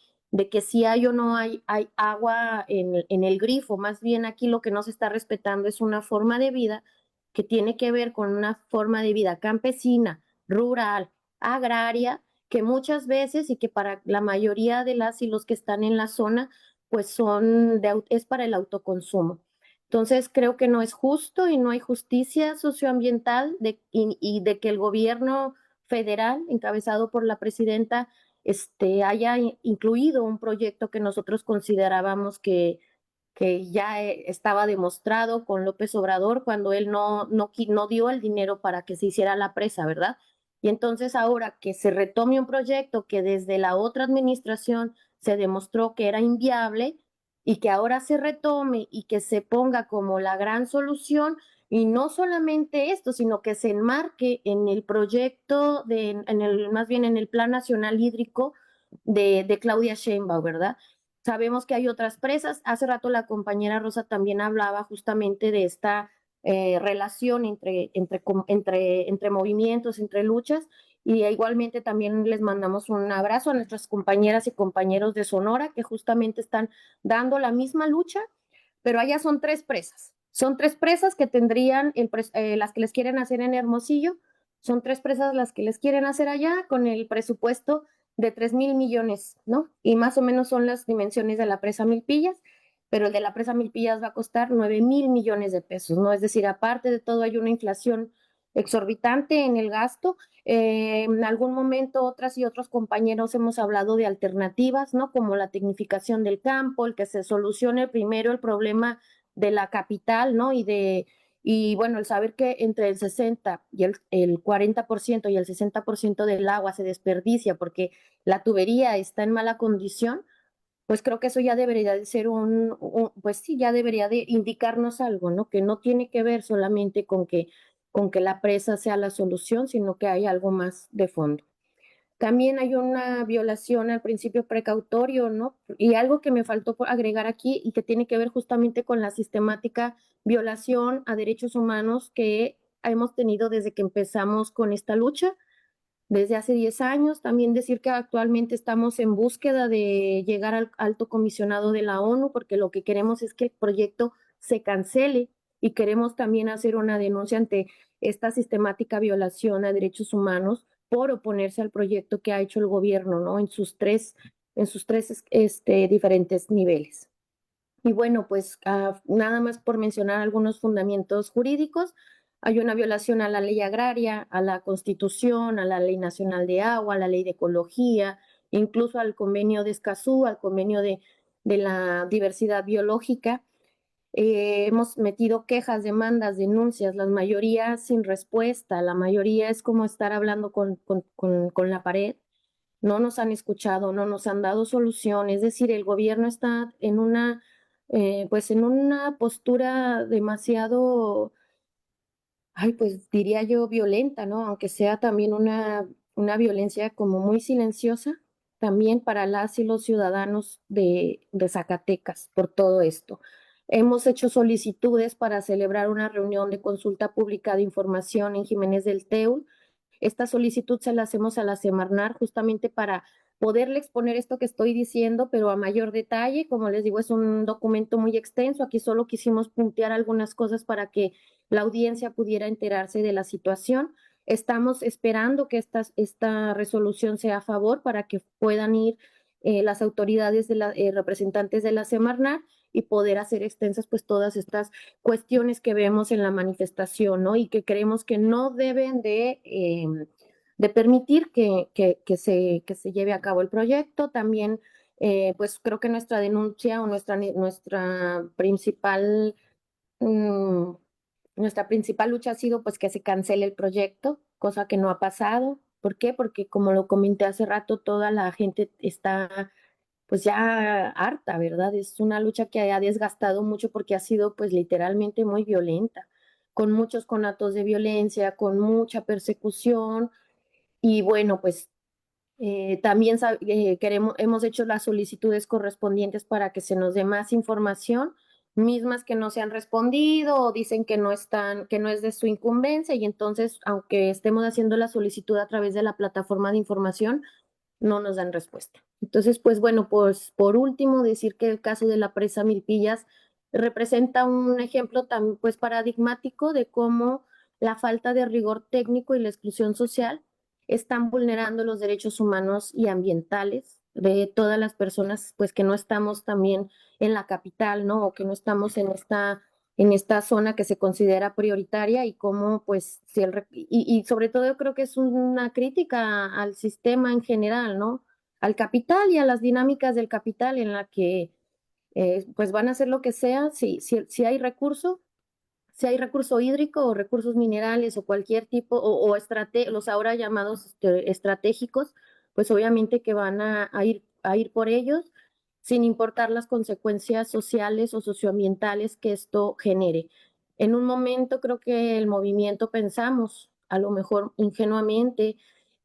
que si hay o no hay agua en el grifo, más bien aquí lo que no se está respetando es una forma de vida que tiene que ver con una forma de vida campesina, rural, agraria, que muchas veces y que para la mayoría de las y los que están en la zona, pues es para el autoconsumo. Entonces creo que no es justo y no hay justicia socioambiental y de que el gobierno federal, encabezado por la presidenta, haya incluido un proyecto que nosotros considerábamos que ya estaba demostrado con López Obrador cuando él no dio el dinero para que se hiciera la presa, ¿verdad? Y entonces ahora que se retome un proyecto que desde la otra administración se demostró que era inviable y que ahora se retome y que se ponga como la gran solución, y no solamente esto, sino que se enmarque en el proyecto, más bien en el Plan Nacional Hídrico de Claudia Sheinbaum, ¿verdad? Sabemos que hay otras presas. Hace rato la compañera Rosa también hablaba justamente de esta relación entre movimientos, entre luchas, y igualmente también les mandamos un abrazo a nuestras compañeras y compañeros de Sonora que justamente están dando la misma lucha, pero allá son tres presas. Son tres presas que tendrían las que les quieren hacer en Hermosillo, son tres presas las que les quieren hacer allá con el presupuesto de 3,000 millones, ¿no? Y más o menos son las dimensiones de la presa Milpillas, pero el de la presa Milpillas va a costar 9,000 millones de pesos, ¿no? Es decir, aparte de todo hay una inflación exorbitante en el gasto. En algún momento otras y otros compañeros hemos hablado de alternativas, ¿no? Como la tecnificación del campo, el que se solucione primero el problema de la capital, ¿no? Y bueno, el saber que entre el 60 y el 40% y el 60% del agua se desperdicia porque la tubería está en mala condición, pues creo que eso ya debería de ser pues sí, ya debería de indicarnos algo, ¿no? Que no tiene que ver solamente con que la presa sea la solución, sino que hay algo más de fondo. También hay una violación al principio precautorio, ¿no? Y algo que me faltó por agregar aquí y que tiene que ver justamente con la sistemática violación a derechos humanos que hemos tenido desde que empezamos con esta lucha, desde hace 10 años. También decir que actualmente estamos en búsqueda de llegar al alto comisionado de la ONU, porque lo que queremos es que el proyecto se cancele y queremos también hacer una denuncia ante esta sistemática violación a derechos humanos por oponerse al proyecto que ha hecho el gobierno, ¿no? En sus tres diferentes niveles. Y bueno, pues nada más por mencionar algunos fundamentos jurídicos. hay una violación a la ley agraria, a la Constitución, a la Ley Nacional de Agua, a la Ley de Ecología, incluso al convenio de Escazú, al convenio de la diversidad biológica. Hemos metido quejas, demandas, denuncias, la mayoría sin respuesta, la mayoría es como estar hablando con la pared. No nos han escuchado, no nos han dado solución, es decir, el gobierno está en pues en una postura demasiado, ay, pues diría yo violenta, ¿no? Aunque sea también una violencia como muy silenciosa, también para las y los ciudadanos de Zacatecas por todo esto. Hemos hecho solicitudes para celebrar una reunión de consulta pública de información en Jiménez del Teul. Esta solicitud se la hacemos a la Semarnar justamente para poderle exponer esto que estoy diciendo, pero a mayor detalle. Como les digo, es un documento muy extenso. Aquí solo quisimos puntear algunas cosas para que la audiencia pudiera enterarse de la situación. Estamos esperando que esta resolución sea a favor para que puedan ir las autoridades representantes de la Semarnar y poder hacer extensas pues todas estas cuestiones que vemos en la manifestación, ¿no? Y que creemos que no deben de permitir que se lleve a cabo el proyecto. También, pues creo que nuestra denuncia o nuestra mm, nuestra principal lucha ha sido pues que se cancele el proyecto, cosa que no ha pasado. ¿Por qué? Porque como lo comenté hace rato, toda la gente está pues ya harta, ¿verdad? Es una lucha que ha desgastado mucho porque ha sido pues literalmente muy violenta, con muchos conatos de violencia, con mucha persecución y bueno, pues también hemos hecho las solicitudes correspondientes para que se nos dé más información, mismas que no se han respondido o dicen que no están, que no es de su incumbencia y entonces, aunque estemos haciendo la solicitud a través de la plataforma de información, no nos dan respuesta. Entonces, pues bueno, pues por último, decir que el caso de la presa Milpillas representa un ejemplo tan pues paradigmático de cómo la falta de rigor técnico y la exclusión social están vulnerando los derechos humanos y ambientales de todas las personas pues que no estamos también en la capital, ¿no? O que no estamos en esta zona que se considera prioritaria y cómo, pues, si y sobre todo yo creo que es una crítica al sistema en general, ¿no? Al capital y a las dinámicas del capital en la que, pues, van a hacer lo que sea, si hay recurso, si hay recurso hídrico o recursos minerales o cualquier tipo, los ahora llamados estratégicos, pues obviamente que van a ir por ellos sin importar las consecuencias sociales o socioambientales que esto genere. En un momento creo que el movimiento pensamos, a lo mejor ingenuamente,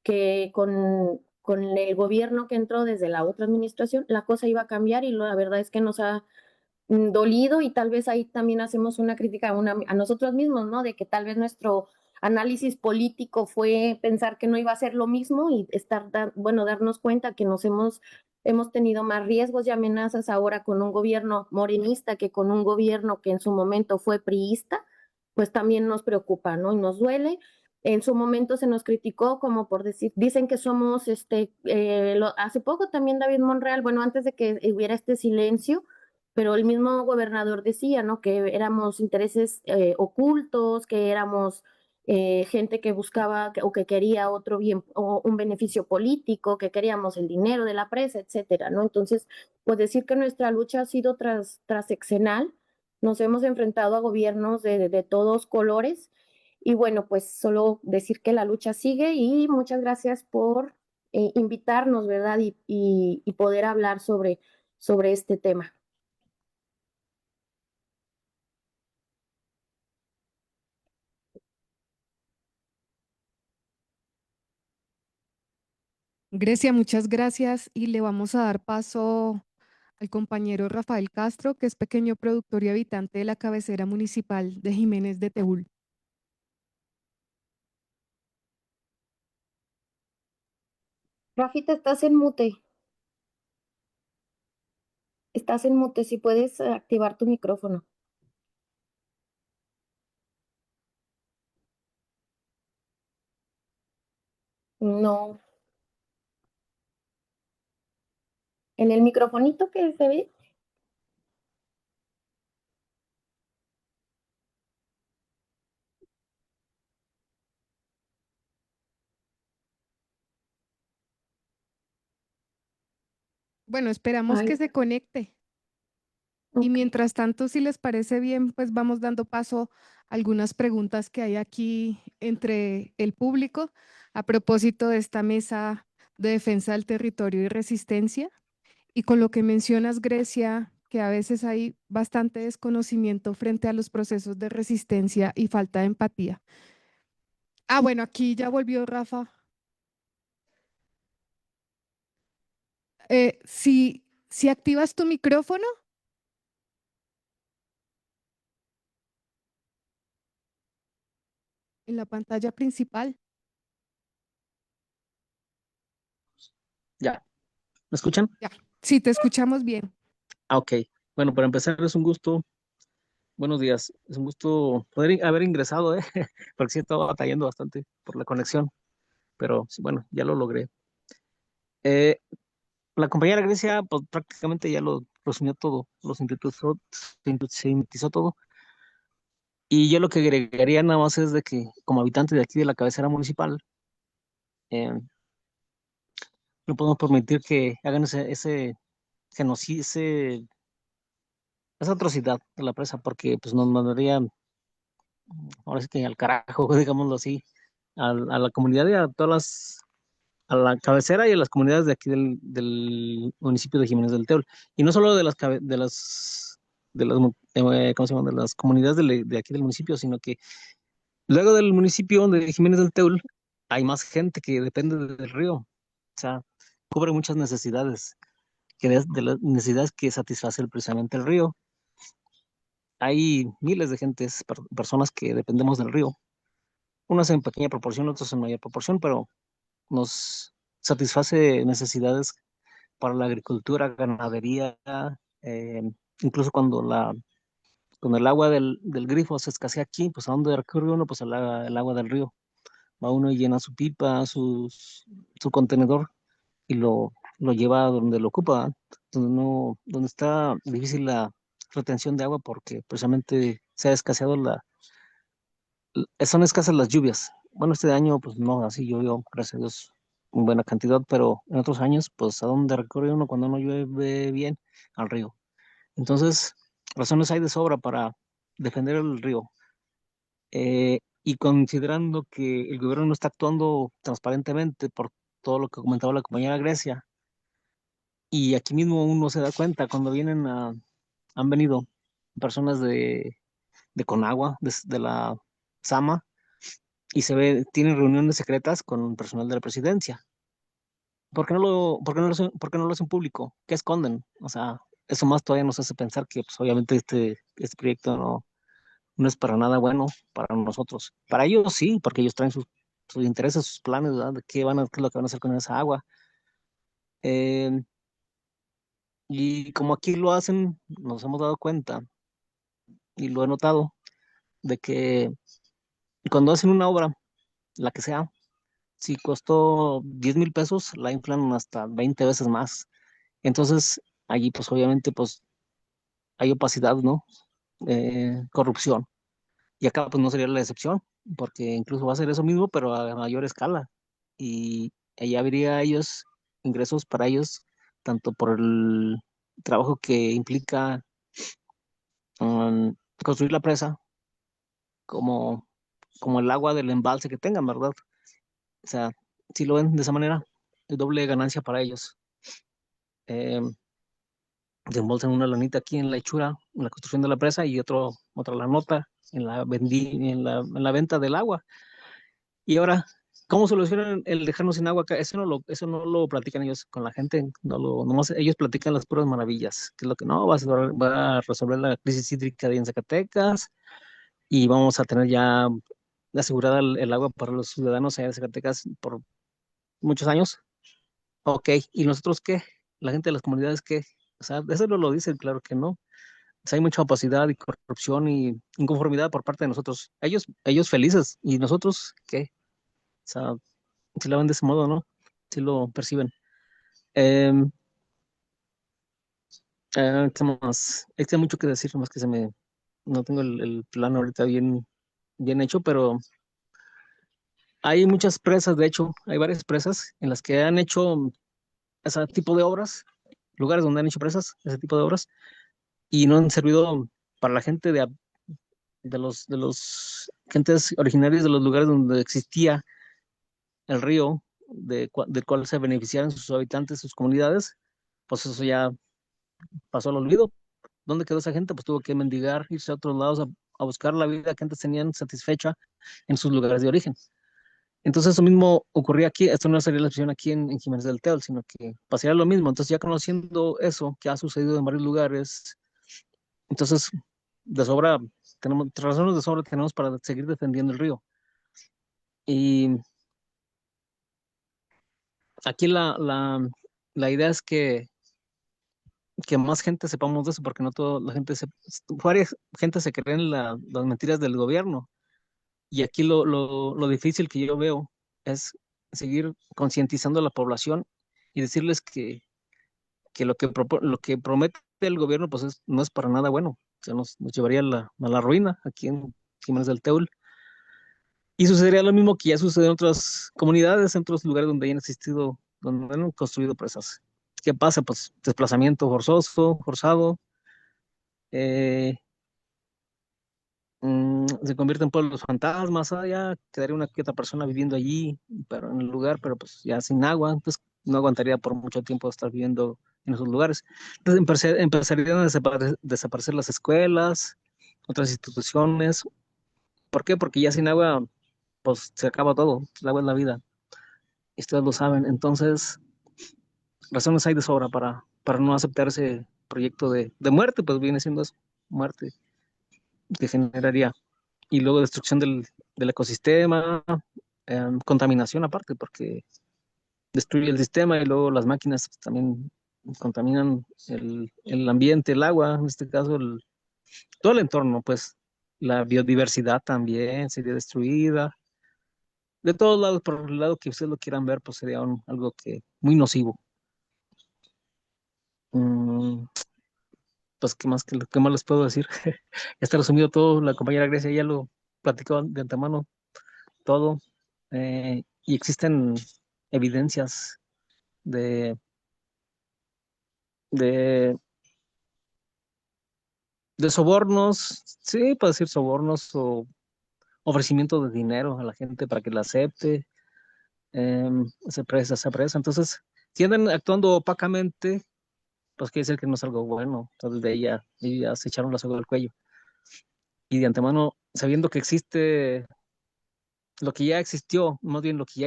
que con el gobierno que entró desde la otra administración, la cosa iba a cambiar y la verdad es que nos ha dolido y tal vez ahí también hacemos una crítica a nosotros mismos, ¿no? De que tal vez nuestro análisis político fue pensar que no iba a ser lo mismo y bueno, darnos cuenta que hemos tenido más riesgos y amenazas ahora con un gobierno morenista que con un gobierno que en su momento fue priista, pues también nos preocupa, ¿no? Y nos duele. En su momento se nos criticó como por decir, dicen que somos, hace poco también David Monreal, bueno, antes de que hubiera este silencio, pero el mismo gobernador decía, ¿no? Que éramos intereses ocultos, que éramos gente que buscaba o que quería otro bien o un beneficio político, que queríamos el dinero de la presa, etcétera, ¿no? Entonces, pues decir que nuestra lucha ha sido transeccional, nos hemos enfrentado a gobiernos de todos colores y bueno, pues solo decir que la lucha sigue y muchas gracias por invitarnos, ¿verdad? Y poder hablar sobre este tema. Grecia, muchas gracias y le vamos a dar paso al compañero Rafael Castro, que es pequeño productor y habitante de la cabecera municipal de Jiménez de Teúl. Rafita, estás en mute. Estás en mute. Si puedes activar tu micrófono. No. En el microfonito que se ve. Bueno, esperamos Ay, que se conecte. Y ok. mientras tanto, si les parece bien, pues vamos dando paso a algunas preguntas que hay aquí entre el público a propósito de esta mesa de defensa del territorio y resistencia. Y con lo que mencionas, Grecia, que a veces hay bastante desconocimiento frente a los procesos de resistencia y falta de empatía. Ah, bueno, aquí ya volvió Rafa. Si activas tu micrófono en la pantalla principal. Ya, ¿me escuchan? Ya, sí, te escuchamos bien. Ah, ok. Bueno, para empezar es un gusto, buenos días, es un gusto poder haber ingresado, porque sí estaba batallando bastante por la conexión, pero sí, bueno, ya lo logré. Eh, la compañera Grecia, pues prácticamente ya lo resumió todo, lo sintetizó todo, y yo lo que agregaría nada más es de que como habitante de aquí de la cabecera municipal, eh, no podemos permitir que hagan ese genocidio, esa atrocidad de la presa, porque pues nos mandaría ahora sí que al carajo, digámoslo así, a la comunidad y a todas a la cabecera y a las comunidades de aquí del municipio de Jiménez del Teul. Y no solo de ¿cómo se llama? De las comunidades de aquí del municipio, sino que luego del municipio de Jiménez del Teul hay más gente que depende del río. O sea, cubre muchas necesidades, de las necesidades que satisface precisamente el río. Hay miles de gentes, personas que dependemos del río, unas en pequeña proporción, otras en mayor proporción, pero nos satisface necesidades para la agricultura, ganadería, eh, incluso cuando el agua del grifo se escasea aquí, pues ¿a dónde recurre uno? Pues el agua del río. Va uno y llena su pipa, su contenedor y lo lleva a donde lo ocupa, donde no, donde está difícil la retención de agua porque precisamente se ha escaseado son escasas las lluvias. Bueno, este año, pues no, así llovió, gracias a Dios, en buena cantidad, pero en otros años, pues, ¿a dónde recurre uno cuando no llueve bien? Al río. Entonces, razones hay de sobra para defender el río. Y considerando que el gobierno no está actuando transparentemente por todo lo que comentaba la compañera Grecia, y aquí mismo uno se da cuenta cuando han venido personas de Conagua, de la Sama, y tienen reuniones secretas con personal de la presidencia. ¿Por qué no lo hacen público? ¿Qué esconden? O sea, eso más todavía nos hace pensar que pues, obviamente este proyecto no es para nada bueno para nosotros. Para ellos sí, porque ellos traen sus intereses, sus planes, ¿verdad? De qué es lo que van a hacer con esa agua. Eh, y como aquí lo hacen, nos hemos dado cuenta y lo he notado, de que cuando hacen una obra, la que sea, si costó 10,000 pesos, la inflan hasta 20 veces más. Entonces, allí pues obviamente pues hay opacidad, ¿no? Corrupción. Y acá pues no sería la excepción, porque incluso va a ser eso mismo, pero a mayor escala. Y allá habría ellos, ingresos para ellos, tanto por el trabajo que implica construir la presa, como, como el agua del embalse que tengan, ¿verdad? O sea, si lo ven de esa manera, es doble ganancia para ellos. Eh, Desembolsan una lanita aquí en la hechura, en la construcción de la presa y otra la nota en la venta del agua. Y ahora, ¿cómo solucionan el dejarnos sin agua acá? Eso no lo platican ellos con la gente, nomás ellos platican las puras maravillas, que es lo que no, va a resolver la crisis hídrica de en Zacatecas y vamos a tener ya asegurada el agua para los ciudadanos allá de Zacatecas por muchos años. Ok, ¿y nosotros qué? La gente de las comunidades qué? O sea, eso no lo dicen, claro que no. O sea, hay mucha opacidad y corrupción y inconformidad por parte de nosotros. Ellos felices, ¿y nosotros qué? O sea, si lo ven de ese modo, ¿no? Si lo perciben. Em, ¿Qué más? Es que hay mucho que decir, nomás que no tengo el plan ahorita bien hecho, pero hay muchas presas, de hecho, hay varias presas en las que han hecho ese tipo de obras lugares donde han hecho presas, ese tipo de obras, y no han servido para la gente de los gentes originarias de los lugares donde existía el río, del cual se beneficiaron sus habitantes, sus comunidades, pues eso ya pasó al olvido. ¿Dónde quedó esa gente? Pues tuvo que mendigar, irse a otros lados a buscar la vida que antes tenían satisfecha en sus lugares de origen. Entonces eso mismo ocurría aquí, esto no sería la excepción aquí en Jiménez del Teol, sino que pasaría lo mismo. Entonces ya conociendo eso que ha sucedido en varios lugares, entonces de sobra, tenemos razones de sobra tenemos para seguir defendiendo el río. Y aquí la idea es que más gente sepamos de eso, porque no toda la gente varias gente se cree en las mentiras del gobierno. Y aquí lo difícil que yo veo es seguir concientizando a la población y decirles que lo que promete el gobierno pues no es para nada bueno. O sea, nos llevaría a la ruina aquí en Jiménez del Teul. Y sucedería lo mismo que ya sucede en otras comunidades, en otros lugares donde hayan existido, donde han construido presas. ¿Qué pasa? Pues desplazamiento forzado, eh, se convierte en pueblos fantasmas, ya quedaría una que otra persona viviendo allí, pero en el lugar, pero pues ya sin agua, entonces no aguantaría por mucho tiempo estar viviendo en esos lugares. Entonces empezarían a desaparecer las escuelas, otras instituciones. ¿Por qué? Porque ya sin agua, pues se acaba todo, el agua es la vida, y ustedes lo saben. Entonces, razones hay de sobra para no aceptar ese proyecto de muerte, pues viene siendo eso, muerte que generaría y luego destrucción del ecosistema, contaminación aparte, porque destruye el sistema y luego las máquinas pues, también contaminan el ambiente, el agua, en este caso todo el entorno, pues la biodiversidad también sería destruida. De todos lados, por el lado que ustedes lo quieran ver, pues sería algo que muy nocivo. Mm, pues, qué más les puedo decir? Ya está resumido todo, la compañera Grecia ya lo platicó de antemano todo, y existen evidencias de, de, de sobornos, sí, puede decir sobornos o ofrecimiento de dinero a la gente para que la acepte, se presa. Entonces, si andan actuando opacamente, pues quiere decir que no es algo bueno. Entonces, de ella se echaron la soga al cuello. Y de antemano, sabiendo que existe lo que ya existió, más bien lo que ya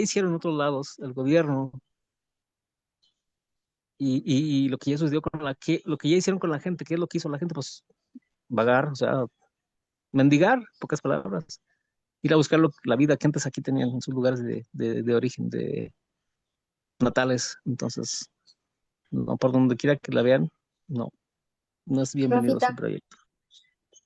hicieron en otros lados, el gobierno, y lo que ya sucedió lo que ya hicieron con la gente, ¿qué es lo que hizo la gente? Pues vagar, o sea, mendigar, pocas palabras, ir a buscar la vida que antes aquí tenían en sus lugares de origen, de natales. Entonces, no, por donde quiera que la vean, no, no es bienvenido Rafita, ese proyecto.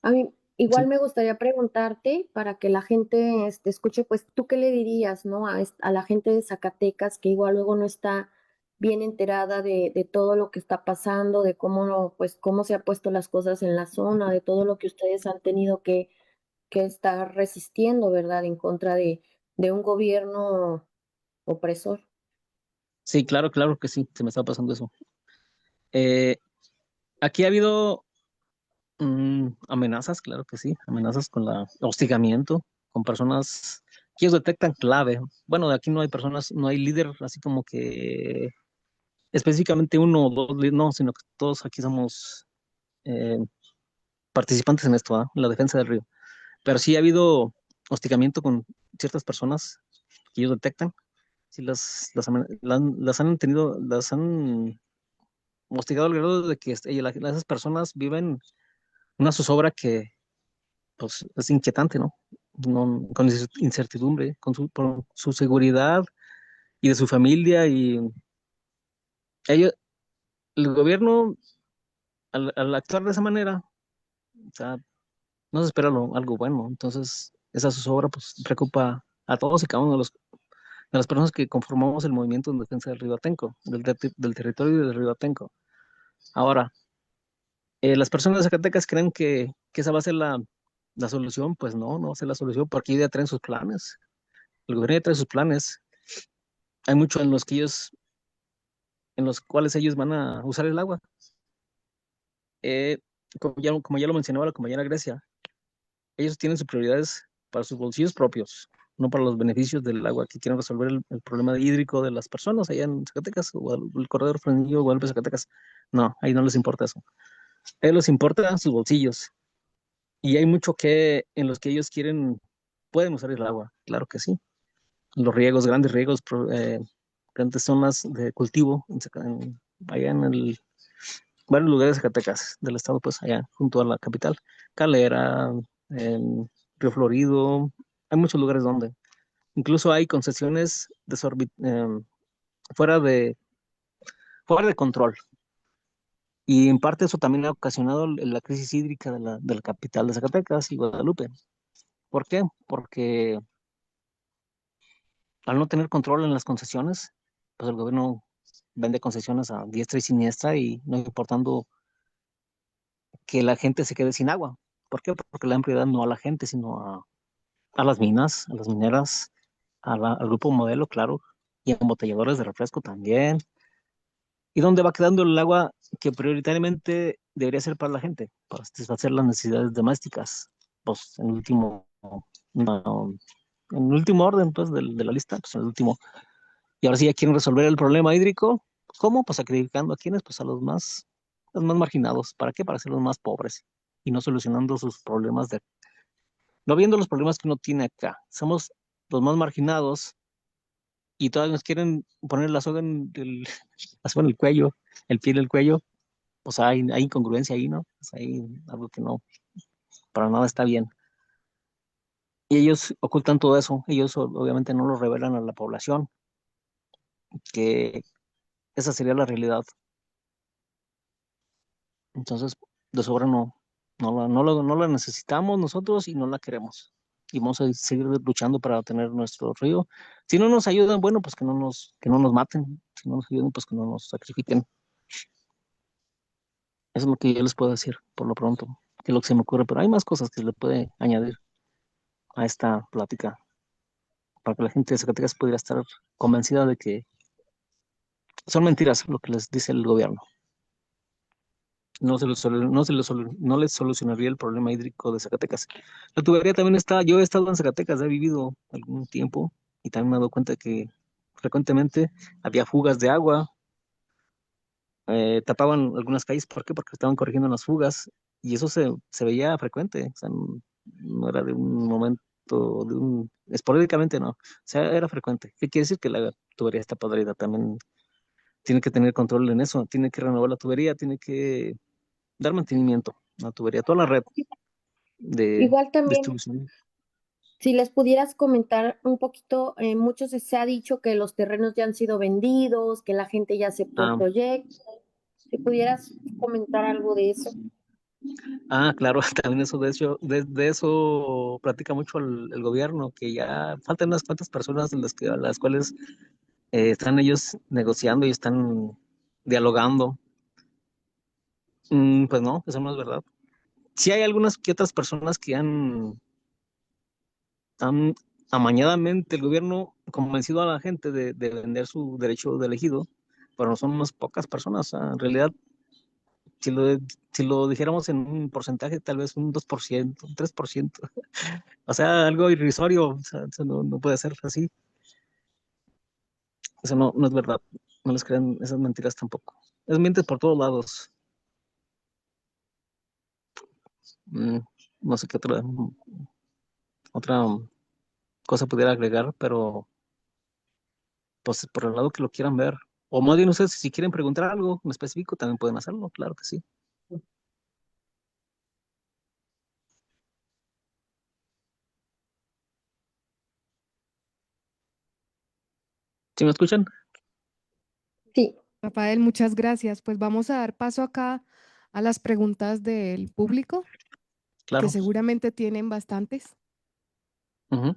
a mí igual Sí, me gustaría preguntarte para que la gente escuche, pues, ¿tú qué le dirías, no? A la gente de Zacatecas que igual luego no está bien enterada de todo lo que está pasando, de cómo, pues, cómo se ha puesto las cosas en la zona, de todo lo que ustedes han tenido que estar resistiendo, ¿verdad? En contra de un gobierno opresor. sí, claro que sí, se me está pasando eso. Eh, aquí ha habido amenazas, claro que sí, amenazas con hostigamiento, con personas que ellos detectan clave. Bueno, de aquí no hay personas, no hay líder así como que específicamente uno o dos, no, sino que todos aquí somos eh, participantes en esto, ¿ah? En la defensa del río. Pero sí ha habido hostigamiento con ciertas personas que ellos detectan, sí las han hostigado al grado de que esas personas viven una zozobra que pues es inquietante, ¿no? Con incertidumbre, por su seguridad y de su familia y ellos, el gobierno al actuar de esa manera, o sea, no se espera algo bueno. Entonces, esa zozobra pues preocupa a todos y cada uno de las personas que conformamos el movimiento en defensa del río Atenco, del territorio del río Atenco. Ahora, las personas de Zacatecas creen que esa va a ser la solución. Pues no va a ser la solución porque ellos ya traen sus planes. El gobierno ya trae sus planes. Hay mucho en los que ellos en los cuales ellos van a usar el agua. Como ya lo mencionaba la compañera Grecia, ellos tienen sus prioridades para sus bolsillos propios, no para los beneficios del agua, que quieren resolver el problema hídrico de las personas allá en Zacatecas, o el corredor Fresnillo, Guadalupe, Zacatecas. No, ahí no les importa eso. A ellos les importa sus bolsillos. Y hay mucho en los que ellos pueden usar el agua, claro que sí. Los riegos, grandes riegos, grandes zonas de cultivo, allá en varios lugares de Zacatecas, del estado, pues allá junto a la capital. Calera, en Río Florido, hay muchos lugares donde. Incluso hay concesiones fuera de, fuera de control. Y en parte eso también ha ocasionado la crisis hídrica de la capital de Zacatecas y Guadalupe. ¿Por qué? Porque al no tener control en las concesiones, pues el gobierno vende concesiones a diestra y siniestra y no importando que la gente se quede sin agua. ¿Por qué? Porque le dan prioridad no a la gente, sino a las minas, a las mineras, al grupo modelo, claro, y a embotelladores de refresco también. ¿Y dónde va quedando el agua que prioritariamente debería ser para la gente, para satisfacer las necesidades domésticas? Pues no, en el último orden, pues, de la lista, pues en el último. Y ahora sí ya quieren resolver el problema hídrico. ¿Cómo? Pues sacrificando a quienes, pues a los más marginados. ¿Para qué? Para ser los más pobres y no solucionando sus problemas no viendo los problemas que uno tiene acá. Somos los más marginados y todavía nos quieren poner la soga la soga en el cuello, el pie en el cuello. Pues hay incongruencia ahí, ¿no? Pues hay algo que no, para nada está bien. Y ellos ocultan todo eso. Ellos obviamente no lo revelan a la población, que esa sería la realidad. Entonces, de sobra no la necesitamos nosotros y no la queremos. Y vamos a seguir luchando para tener nuestro río. Si no nos ayudan, bueno, pues que no nos maten. Si no nos ayudan, pues que no nos sacrifiquen. Eso es lo que yo les puedo decir por lo pronto, que es lo que se me ocurre. Pero hay más cosas que se le puede añadir a esta plática para que la gente de Zacatecas pudiera estar convencida de que son mentiras lo que les dice el gobierno. No les solucionaría el problema hídrico de Zacatecas. La tubería también yo he estado en Zacatecas, he vivido algún tiempo y también me he dado cuenta que frecuentemente había fugas de agua, tapaban algunas calles, ¿por qué? Porque estaban corrigiendo las fugas y eso se veía frecuente, o sea, no era de un momento, esporádicamente no, o sea, era frecuente. ¿Qué quiere decir? Que la tubería está podrida, también tiene que tener control en eso, tiene que renovar la tubería, tiene que dar mantenimiento a la tubería, toda la red de Igual también, distribución. si les pudieras comentar un poquito, muchos se ha dicho que los terrenos ya han sido vendidos, que la gente ya aceptó el Ah, proyecto. Si pudieras comentar algo de eso. claro, también eso de eso platica mucho el gobierno, que ya faltan unas cuantas personas a las cuales están ellos negociando y están dialogando. Pues no, eso no es verdad. Sí hay algunas que otras personas que han amañadamente el gobierno convencido a la gente de vender su derecho de elegido, pero no son unas pocas personas. En realidad, si lo, si lo dijéramos en un porcentaje, tal vez un 2%, un 3%. O sea, algo irrisorio. O sea, eso no puede ser así. Eso no es verdad. No les crean esas mentiras tampoco. Es mientes por todos lados. Mm, no sé qué otra cosa pudiera agregar, pero pues por el lado que lo quieran ver. O más bien ustedes, si quieren preguntar algo en específico, también pueden hacerlo, claro que sí. ¿Sí me escuchan? Sí, Rafael, muchas gracias. Pues vamos a dar paso acá a las preguntas del público, que Claro. seguramente tienen bastantes. Ujú.